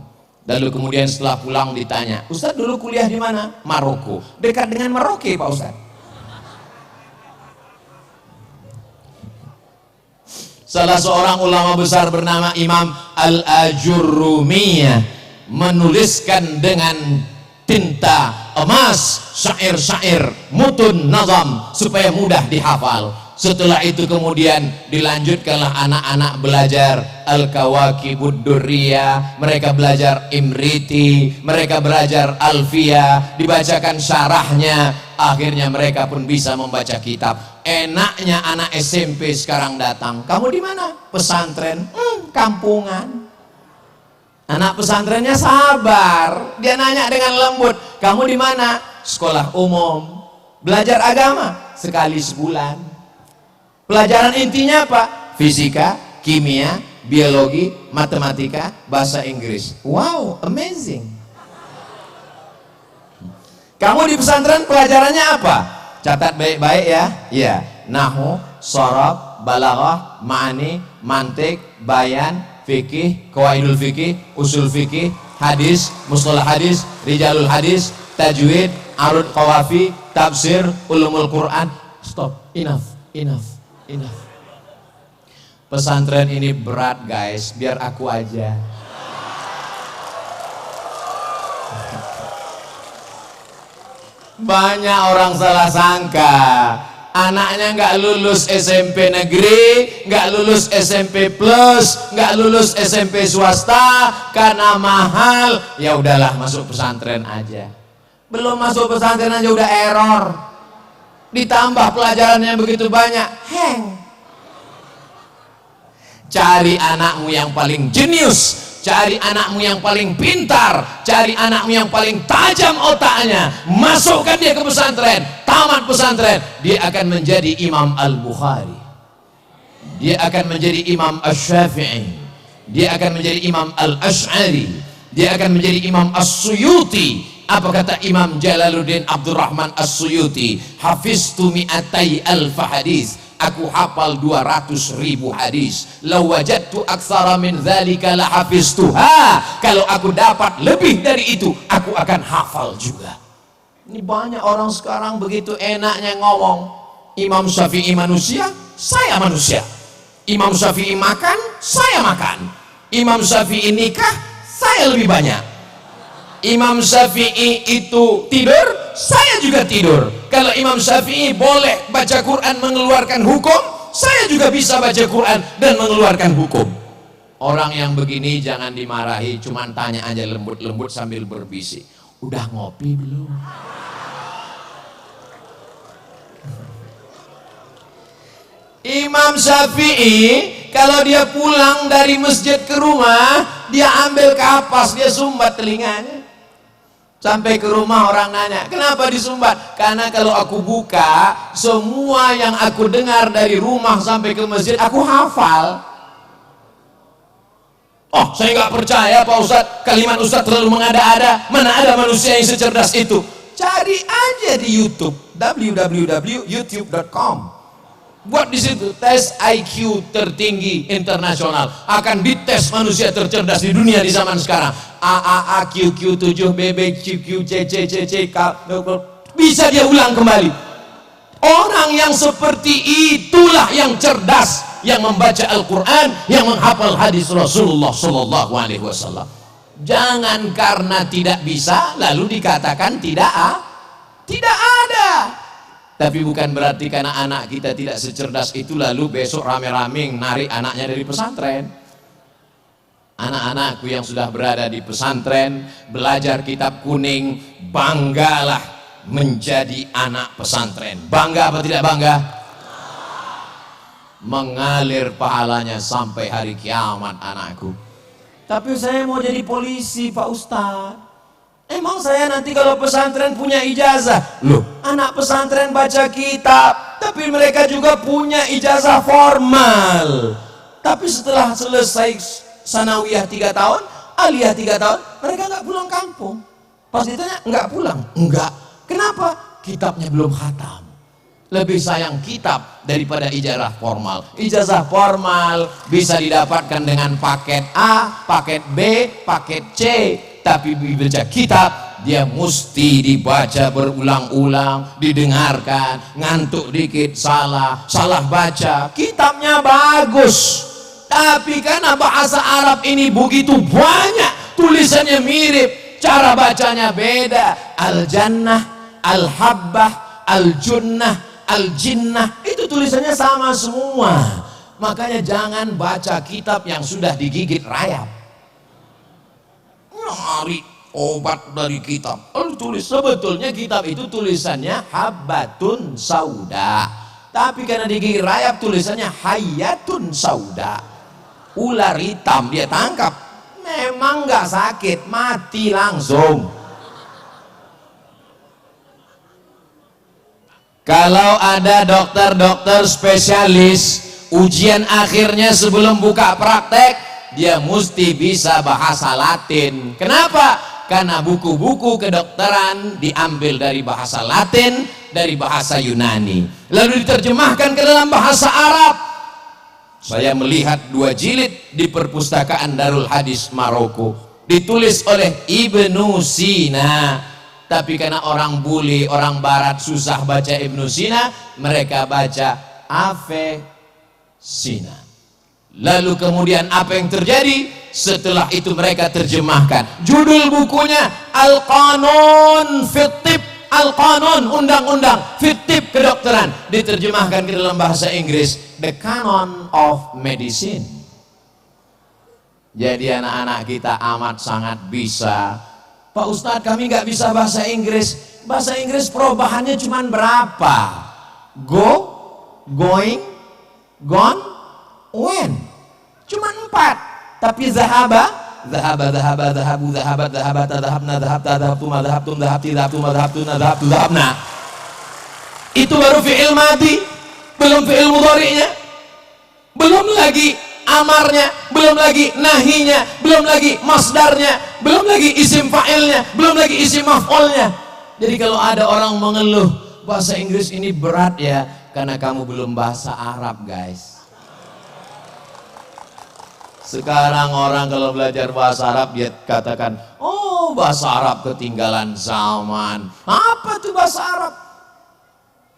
Lalu kemudian setelah pulang ditanya, Ustadz dulu kuliah di mana? Maroko. Dekat dengan Merauke Pak Ustadz. Salah seorang ulama besar bernama Imam Al-Ajurrumiyah menuliskan dengan tinta emas syair-syair mutun nazam supaya mudah dihafal. Setelah itu kemudian dilanjutkanlah anak-anak belajar Al-Kawakibud Durriyah, mereka belajar Imriti, mereka belajar Alfiyah, dibacakan syarahnya, akhirnya mereka pun bisa membaca kitab. Enaknya anak SMP sekarang datang, kamu di mana? Pesantren. Kampungan. Anak pesantrennya sabar, dia nanya dengan lembut, kamu di mana? Sekolah umum. Belajar agama sekali sebulan. Pelajaran intinya apa? Fisika, kimia, biologi, matematika, bahasa Inggris. Wow, amazing. Kamu di pesantren pelajarannya apa? Catat baik-baik ya. Ya, nahwu, shorab, balaghah, ma'ani, mantik, bayan, fikih, qawaidul fikih, usul fikih, hadis, mustalah hadis, rijalul hadis, tajwid, arud qawafi, tafsir, ulumul Quran. Stop, enough. Pesantren ini berat guys, biar aku aja. Banyak orang salah sangka, anaknya nggak lulus SMP negeri, nggak lulus SMP plus, nggak lulus SMP swasta karena mahal. Ya udahlah, masuk pesantren aja. Belum masuk pesantren aja udah error. Ditambah pelajarannya begitu banyak, hang. Cari anakmu yang paling jenius, cari anakmu yang paling pintar, cari anakmu yang paling tajam otaknya, masukkan dia ke pesantren, tamat pesantren, dia akan menjadi Imam Al-Bukhari, dia akan menjadi Imam Asy-Syafi'i, dia akan menjadi Imam Al-Asy'ari, dia akan menjadi Imam As-Suyuti. Apa kata Imam Jalaluddin Abdurrahman As-Suyuti? Hafiztu mi'atai alfa hadis, aku hafal 200.000 hadis. Law wajadtu aktsara min dzalika la hafiztuha, kalau aku dapat lebih dari itu aku akan hafal juga. Ini banyak orang sekarang begitu enaknya ngomong, Imam Syafi'i manusia, saya manusia. Imam Syafi'i makan, saya makan. Imam Syafi'i nikah, saya lebih banyak. Imam Syafi'i itu tidur, saya juga tidur. Kalau Imam Syafi'i boleh baca Quran mengeluarkan hukum, saya juga bisa baca Quran dan mengeluarkan hukum. Orang yang begini jangan dimarahi, cuman tanya aja lembut-lembut sambil berbisik, udah ngopi belum? Imam Syafi'i kalau dia pulang dari masjid ke rumah, dia ambil kapas, dia sumbat telinganya. Sampai ke rumah orang nanya, kenapa disumbat? Karena kalau aku buka, semua yang aku dengar dari rumah sampai ke masjid, aku hafal. Oh, saya nggak percaya Pak Ustadz, kalimat Ustadz terlalu mengada-ada. Mana ada manusia yang secerdas itu? Cari aja di YouTube, www.youtube.com. Buat di situ tes IQ tertinggi internasional, akan dites manusia tercerdas di dunia di zaman sekarang. AAA, QQ7, BB, QQ, CC, CC, K, bisa dia ulang kembali. Orang yang seperti itulah yang cerdas, yang membaca Al-Quran, yang menghafal hadis Rasulullah Sallallahu Alaihi Wasallam. Jangan karena tidak bisa lalu dikatakan tidak ada. Tapi bukan berarti karena anak kita tidak secerdas itu lalu besok rame-rame narik anaknya dari pesantren. Anak-anakku yang sudah berada di pesantren, belajar kitab kuning, banggalah menjadi anak pesantren. Bangga apa tidak bangga? Mengalir pahalanya sampai hari kiamat anakku. Tapi saya mau jadi polisi Pak Ustadz. Emang saya nanti kalau pesantren punya ijazah? Loh, anak pesantren baca kitab, tapi mereka juga punya ijazah formal. Tapi setelah selesai sanawiyah 3 tahun, aliyah 3 tahun, mereka nggak pulang kampung. Pas ditanya, nggak pulang? Enggak. Kenapa? Kitabnya belum khatam. Lebih sayang kitab daripada ijazah formal. Ijazah formal bisa didapatkan dengan paket A, paket B, paket C. Tapi baca kitab, dia mesti dibaca berulang-ulang, didengarkan, ngantuk dikit salah baca. Kitabnya bagus, tapi karena bahasa Arab ini begitu banyak, tulisannya mirip, cara bacanya beda. Al-Jannah, Al-Habbah, Al-Junnah, Al-Jinnah, itu tulisannya sama semua. Makanya jangan baca kitab yang sudah digigit rayap. Nyari obat dari kitab, lalu tulis. Sebetulnya kitab itu tulisannya Habbatun Sauda, tapi karena digigit rayap tulisannya Hayatun Sauda. Ular hitam dia tangkap, memang nggak sakit, mati langsung. Kalau ada dokter-dokter spesialis, ujian akhirnya sebelum buka praktek, dia mesti bisa bahasa Latin. Kenapa? Karena buku-buku kedokteran diambil dari bahasa Latin, dari bahasa Yunani, lalu diterjemahkan ke dalam bahasa Arab. Saya melihat 2 jilid di perpustakaan Darul Hadis Maroko, ditulis oleh Ibnu Sina. Tapi karena orang bule, orang barat susah baca Ibnu Sina, mereka baca Avicena. Lalu kemudian apa yang terjadi? Setelah itu mereka terjemahkan. Judul bukunya Al-Qanun Fit-Tib, Al-Qanun, undang-undang Fit-Tib kedokteran, diterjemahkan ke dalam bahasa Inggris, The Canon of Medicine. Jadi anak-anak kita amat sangat bisa. Pak Ustadz, kami nggak bisa bahasa Inggris. Bahasa Inggris perubahannya cuma berapa? Go, going, gone, when. Cuma 4. Tapi zahaba, zahabu, zahabat, zahabata, zahabna, zahabta, zahabtuma, zahabtum, zahabti, zahabtuma, zahabtuna, zahabtu, zahabna. Itu baru fi'il madi, belum fi'il mudhari'nya, belum lagi amarnya, belum lagi nahinya, belum lagi masdarnya, belum lagi isim fa'ilnya, belum lagi isim maf'ulnya. Jadi kalau ada orang mengeluh bahasa Inggris ini berat ya, karena kamu belum bahasa Arab guys. Sekarang orang kalau belajar bahasa Arab dia katakan, oh bahasa Arab ketinggalan zaman. Apa tuh bahasa Arab?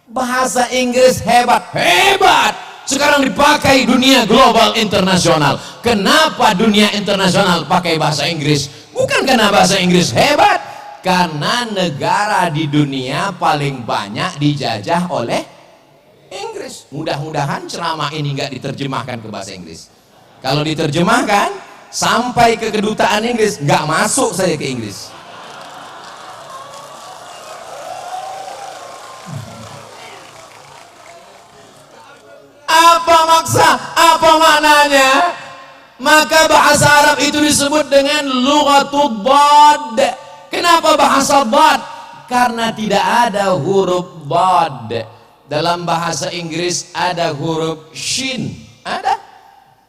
Bahasa Inggris hebat, hebat. Sekarang dipakai dunia global internasional. Kenapa dunia internasional pakai bahasa Inggris? Bukan karena bahasa Inggris hebat, karena negara di dunia paling banyak dijajah oleh Inggris. Mudah-mudahan ceramah ini nggak diterjemahkan ke bahasa Inggris. Kalau diterjemahkan sampai ke kedutaan Inggris, nggak masuk saya ke Inggris. Apa maksa? Apa maknanya? Maka bahasa Arab itu disebut dengan lughatud dhad. Kenapa bahasa dhad? Karena tidak ada huruf dhad. Dalam bahasa Inggris ada huruf shin. Ada?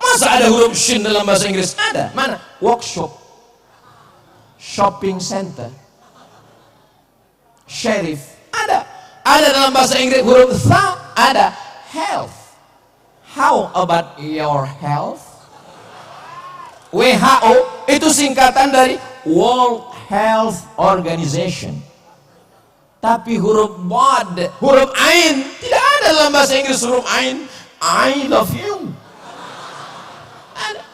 Masa ada huruf shin dalam bahasa Inggris? Ada. Mana? Workshop, shopping center, sheriff. Ada. Ada dalam bahasa Inggris huruf tha. Ada. Health. How about your health? WHO itu singkatan dari World Health Organization. Tapi huruf bod, huruf ain, tidak ada dalam bahasa Inggris huruf ain. I love you. Ada.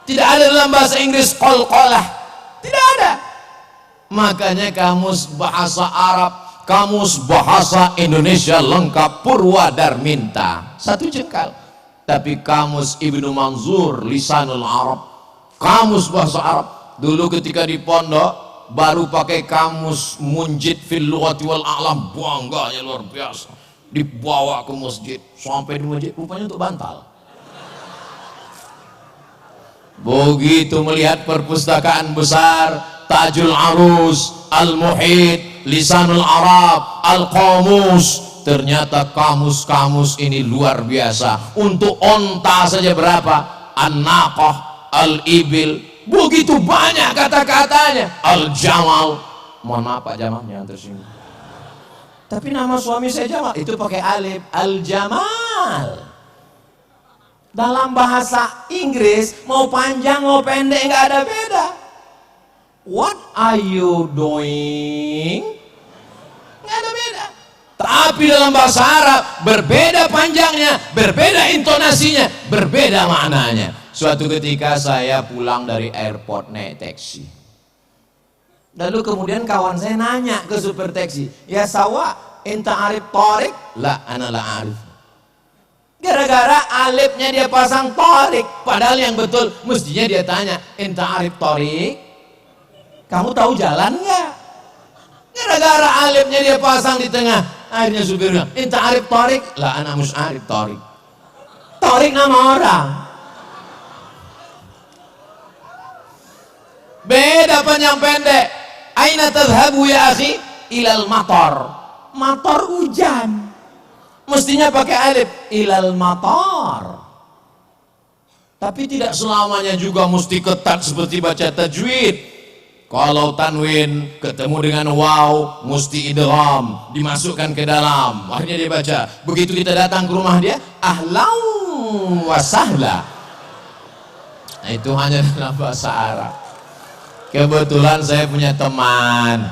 Tidak ada dalam bahasa Inggris qalqalah. Tidak ada. Makanya kamus bahasa Arab, kamus bahasa Indonesia lengkap Purwadarminta, 1 jengkal. Tapi kamus Ibnu Manzur Lisanul Arab, kamus bahasa Arab, dulu ketika di pondok baru pakai kamus Munjid fil lughati wal a'lam, bangganya luar biasa, dibawa ke masjid, sampai di masjid rupanya untuk bantal. Begitu melihat perpustakaan besar, Tajul Arus, Al-Muhit, Lisanul Arab, Al-Qamus, ternyata kamus-kamus ini luar biasa. Untuk onta saja berapa? An-Naqah, Al-Ibil, begitu banyak kata-katanya. Al-Jamal, mohon maaf Pak Jamalnya yang tersinggung, tapi nama suami saya Jamal, itu pakai alif. Al-Jamal dalam bahasa Inggris mau panjang mau pendek nggak ada beda. What are you doing? Nggak ada beda. Tapi dalam bahasa Arab berbeda panjangnya, berbeda intonasinya, berbeda maknanya. Suatu ketika saya pulang dari airport naik taksi, lalu kemudian kawan saya nanya ke supir taksi, ya sawa, enta arif tarik? La, ana la arif. Gara-gara alifnya dia pasang tarik, padahal yang betul mestinya dia tanya, enta arif tarik? Kamu tahu jalan nggak? Gara-gara alifnya dia pasang di tengah, akhirnya supir bilang, enta arif tarik? La, ana mus arif tarik. Tarik nama orang. Beda panjang pendek. Aina tadhhabu ya akhi? Ilal matar. Matar hujan, mestinya pakai alif. Ilal matar. Tapi tidak selamanya juga mesti ketat seperti baca tajwid. Kalau tanwin ketemu dengan waw, mesti idgham, dimasukkan ke dalam, akhirnya dia baca. Begitu kita datang ke rumah dia, ahlan wa sahla. Nah, itu hanya dalam bahasa Arab. Kebetulan saya punya teman,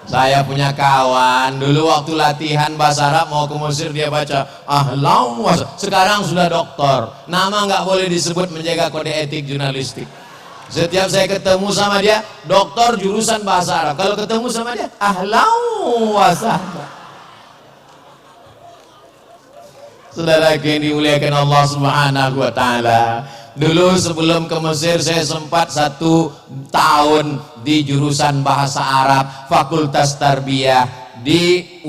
saya punya kawan, dulu waktu latihan bahasa Arab mau ke Mesir dia baca ahlan wa sahla. Sekarang sudah doktor, nama nggak boleh disebut, menjaga kode etik jurnalistik. Setiap saya ketemu sama dia, doktor jurusan bahasa Arab, kalau ketemu sama dia ahlan wa sahla. Saudara yang dimuliakan Allah Subhanahu wa taala, dulu sebelum ke Mesir saya sempat 1 tahun di jurusan bahasa Arab Fakultas Tarbiyah di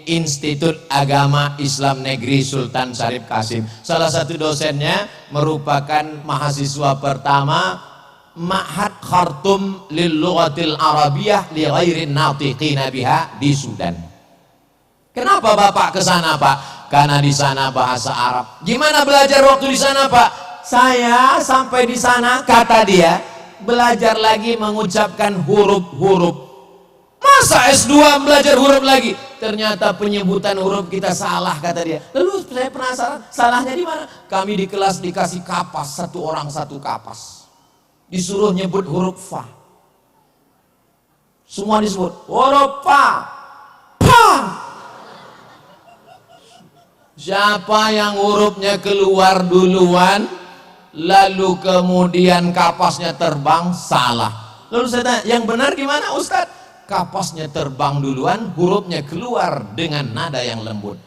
Institut Agama Islam Negeri Sultan Syarif Kasim. Salah satu dosennya merupakan mahasiswa pertama Ma'had Khartum lil Lughatil Arabiyah li ghairin natiqina biha di Sudan. Kenapa Bapak ke sana, Pak? Karena di sana bahasa Arab. Gimana belajar waktu di sana, Pak? Saya sampai di sana, kata dia, belajar lagi mengucapkan huruf-huruf. Masa S2 belajar huruf lagi? Ternyata penyebutan huruf kita salah, kata dia. Lalu saya penasaran, salahnya di mana? Kami di kelas dikasih kapas, 1 orang 1 kapas. Disuruh nyebut huruf fa. Semua disebut huruf fa. Pa. Siapa yang hurufnya keluar duluan, lalu kemudian kapasnya terbang, salah. Lalu saya tanya, yang benar gimana Ustadz? Kapasnya terbang duluan, hurufnya keluar dengan nada yang lembut.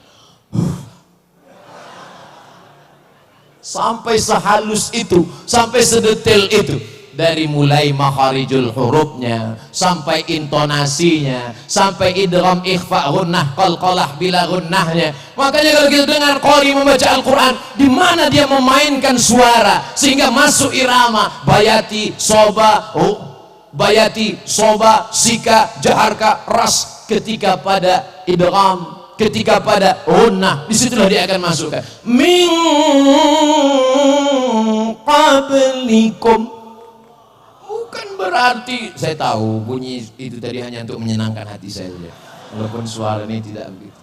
Sampai sehalus itu, sampai sedetail itu. Dari mulai makharijul hurufnya, sampai intonasinya, sampai idgham, ikhfa, gunnah, qalqalah bila gunnahnya. Makanya kalau kita dengar qari membaca Al-Quran, di mana dia memainkan suara sehingga masuk irama, bayati, soba, bayati, soba, sika, jaharka, ras. Ketika pada idgham, ketika pada gunnah, disitulah dia akan masukkan min qablikum. Bukan berarti saya tahu bunyi itu tadi hanya untuk menyenangkan hati saya saja, walaupun suara ini tidak begitu.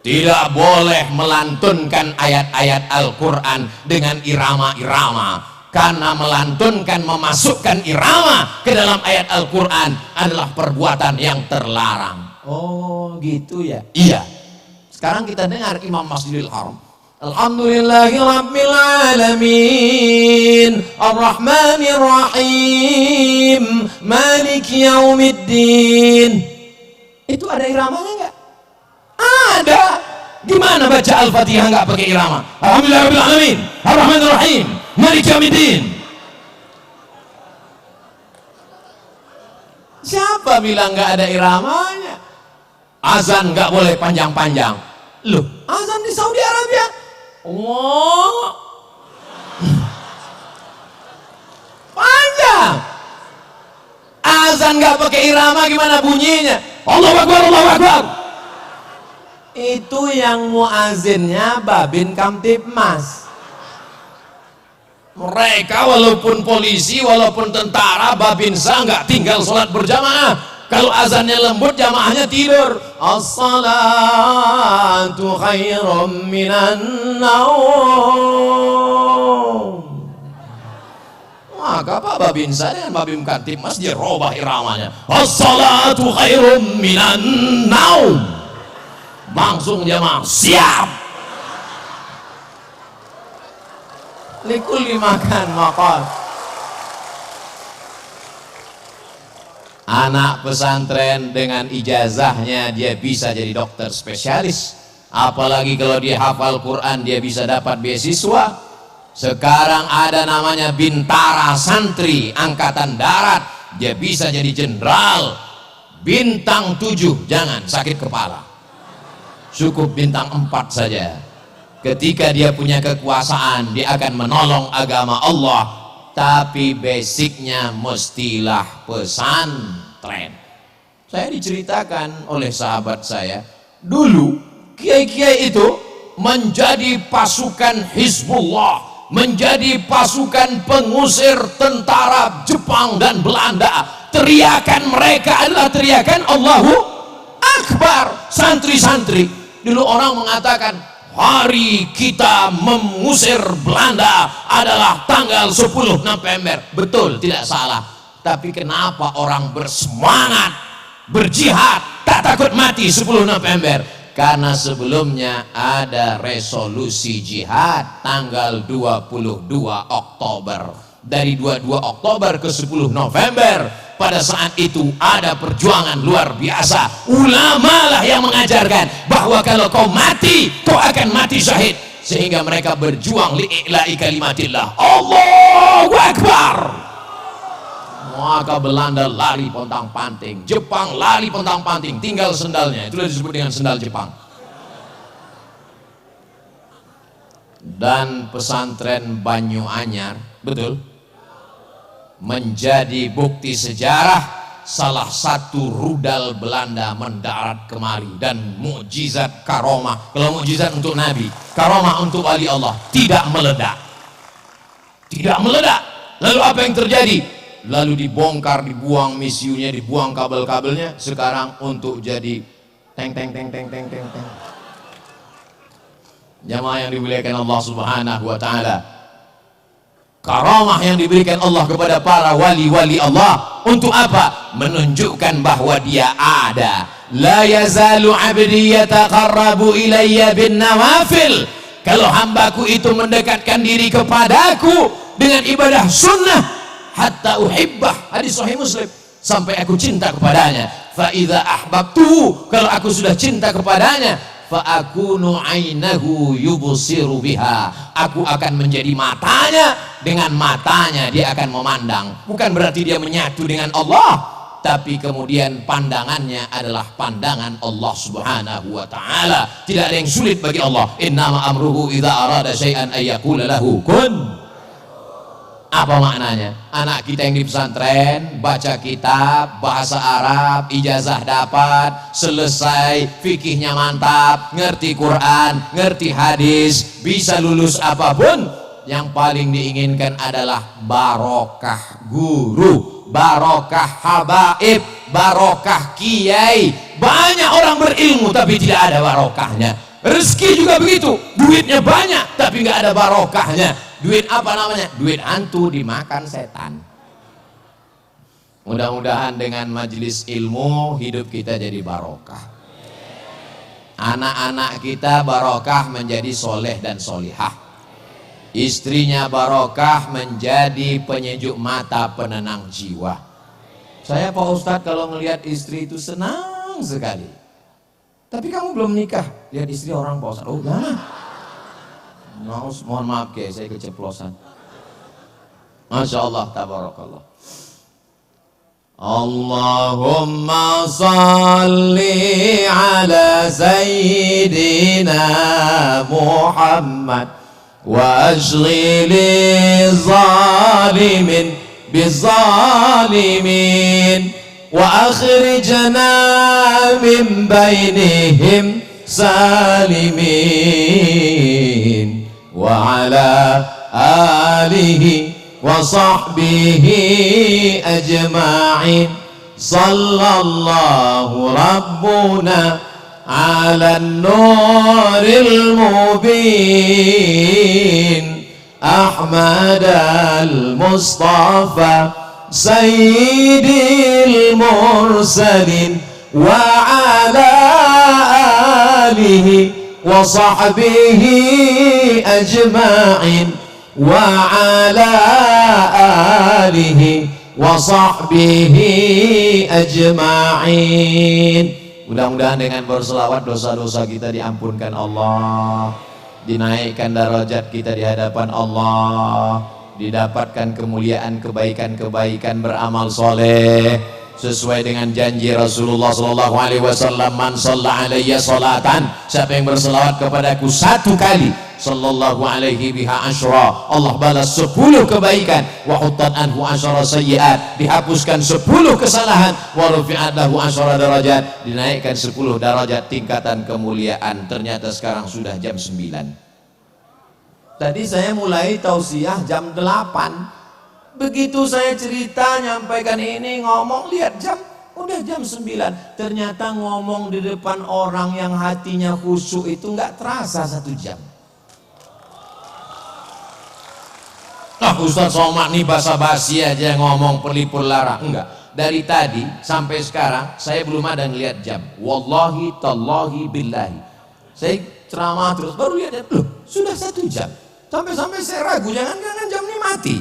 Tidak boleh melantunkan ayat-ayat Al-Quran dengan irama-irama. karena melantunkan, memasukkan irama ke dalam ayat Al-Quran adalah perbuatan yang terlarang. Oh gitu ya. Iya. Sekarang kita dengar Imam Masjidil Haram. Alhamdulillahi Rabbil Alamin Ar-Rahmanir Rahim Maliki Yaumiddin. Itu ada iramanya enggak? Ada. Gimana baca Al-Fatihah enggak pakai irama? Alhamdulillahi Rabbil Alamin Ar-Rahmanir Rahim Maliki Yaumiddin. Siapa bilang enggak ada iramanya? Azan enggak boleh panjang-panjang. Loh, azan di Saudi Arabia oh panjang. Azan nggak pakai irama gimana bunyinya? Allahu Akbar, Allahu Akbar. Itu yang muazinnya Babin Kamtibmas. Mereka walaupun polisi, walaupun tentara, Babinsa nggak tinggal sholat berjamaah. Kalau azannya lembut, jamaahnya tidur. As-salatu khairum minan naum. Maka Pak Babinsa dengan Babin Kamtibmas dia robah iramanya. As-salatu khairum minan naum. Langsung jamaah siap. Likulli makan maqal. Anak pesantren dengan ijazahnya dia bisa jadi dokter spesialis. Apalagi kalau dia hafal Quran dia bisa dapat beasiswa. Sekarang ada namanya Bintara Santri Angkatan Darat, dia bisa jadi jenderal. Bintang 7 jangan sakit kepala, cukup bintang 4 saja. Ketika dia punya kekuasaan dia akan menolong agama Allah. Tapi basicnya mestilah pesantren. Saya diceritakan oleh sahabat saya, dulu kiai-kiai itu menjadi pasukan Hizbullah, menjadi pasukan pengusir tentara Jepang dan Belanda. Teriakan mereka adalah teriakan Allahu Akbar. Santri-santri dulu orang mengatakan hari kita mengusir Belanda adalah tanggal 10 November. Betul, tidak salah. Tapi kenapa orang bersemangat berjihad tak takut mati 10 November? Karena sebelumnya ada resolusi jihad tanggal 22 Oktober. Dari 22 Oktober ke 10 November, pada saat itu ada perjuangan luar biasa. Ulama lah yang mengajarkan bahwa kalau kau mati, kau akan mati syahid. Sehingga mereka berjuang li'i'la'i kalimatillah. Allahu Akbar. Maka Belanda lari pontang-panting, Jepang lari pontang-panting, tinggal sendalnya. Itulah disebut dengan sendal Jepang. Dan pesantren Banyuanyar, betul, menjadi bukti sejarah salah satu rudal Belanda mendarat kemari. Dan mukjizat karomah, kalau mukjizat untuk Nabi, karomah untuk wali Allah, tidak meledak. Tidak meledak. Lalu apa yang terjadi? Lalu dibongkar, dibuang misiunya, dibuang kabel-kabelnya. Sekarang untuk jadi teng teng teng teng teng teng teng. Jamaah yang dimuliakan Allah Subhanahu wa taala, karamah yang diberikan Allah kepada para wali-wali Allah untuk apa? Menunjukkan bahwa dia ada. La yazalu 'abdi yataqarrabu ilayya bin nawafil. Kalau hambaku itu mendekatkan diri kepadaku dengan ibadah sunnah, hatta uhibbah, hadis sahih Muslim, sampai aku cinta kepadanya. Fa idza ahbabtu, kalau aku sudah cinta kepadanya, fa akunu ainahu yubsiru biha, aku akan menjadi matanya. Dengan matanya dia akan memandang. Bukan berarti dia menyatu dengan Allah, tapi kemudian pandangannya adalah pandangan Allah Subhanahu wa taala. Tidak ada yang sulit bagi Allah. Innama amruhu idza arada syai'an ay yaqula lahu kun. Apa maknanya? Anak kita yang di pesantren baca kitab, bahasa Arab, ijazah dapat, selesai, fikihnya mantap, ngerti Quran, ngerti hadis, bisa lulus apapun. Yang paling diinginkan adalah barokah guru, barokah habaib, barokah kiai. Banyak orang berilmu tapi tidak ada barokahnya. Rezeki juga begitu, duitnya banyak tapi nggak ada barokahnya. Duit apa namanya? Duit hantu dimakan setan. Mudah-mudahan dengan majelis ilmu hidup kita jadi barokah. Anak-anak kita barokah menjadi soleh dan solihah. Istrinya barokah menjadi penyejuk mata, penenang jiwa. Saya Pak Ustadz kalau ngelihat istri itu senang sekali. Tapi kamu belum nikah, lihat istri orang Pak Ustadz. Oh jangan. Mohon maaf ya, saya keceplosan. Masya Allah, tabarakallah. Allahumma salli ala sayyidina Muhammad wa ashghili zalimin bizalimin wa akhrijna min bainihim salimin wa ala alihi wa sahbihi ajma'in. Sallallahu rabbuna ala nuril mubin Ahmad al-Mustafa sayyidil mursalin wa ala alihi wa sahbihi ajma'in wa ala alihi wa sahbihi ajma'in. Mudah-mudahan dengan berselawat dosa-dosa kita diampunkan Allah, dinaikkan derajat kita di hadapan Allah, didapatkan kemuliaan, kebaikan-kebaikan, beramal soleh sesuai dengan janji Rasulullah sallallahu alaihi wasallam. Man shalla alayya salatan, siapa yang berselawat kepadaku satu kali, sallallahu alaihi biha asyra, Allah balas 10 kebaikan, wa huttat anhu asyra sayyiat, dihapuskan 10 kesalahan, wa rufi'at lahu asyra darajat, dinaikkan 10 derajat tingkatan kemuliaan. Ternyata sekarang sudah jam 9. Tadi saya mulai tausiah jam 8. Begitu saya cerita, nyampaikan ini, ngomong, lihat jam, udah jam 9. Ternyata ngomong di depan orang yang hatinya khusyuk itu nggak terasa 1 jam. Nah Ustadz Somad nih basa-basi aja ngomong pelipur lara. Enggak, dari tadi sampai sekarang saya belum ada ngelihat jam. Wallahi tallahi billahi, saya ceramah terus baru lihat, loh sudah 1 jam. Sampai-sampai saya ragu, jangan-jangan jam ini mati.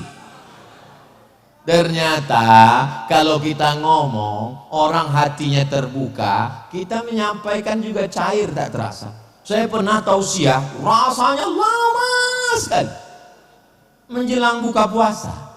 Ternyata kalau kita ngomong, orang hatinya terbuka, kita menyampaikan juga cair, tak terasa. Saya pernah tausiah, rasanya lama sekali menjelang buka puasa.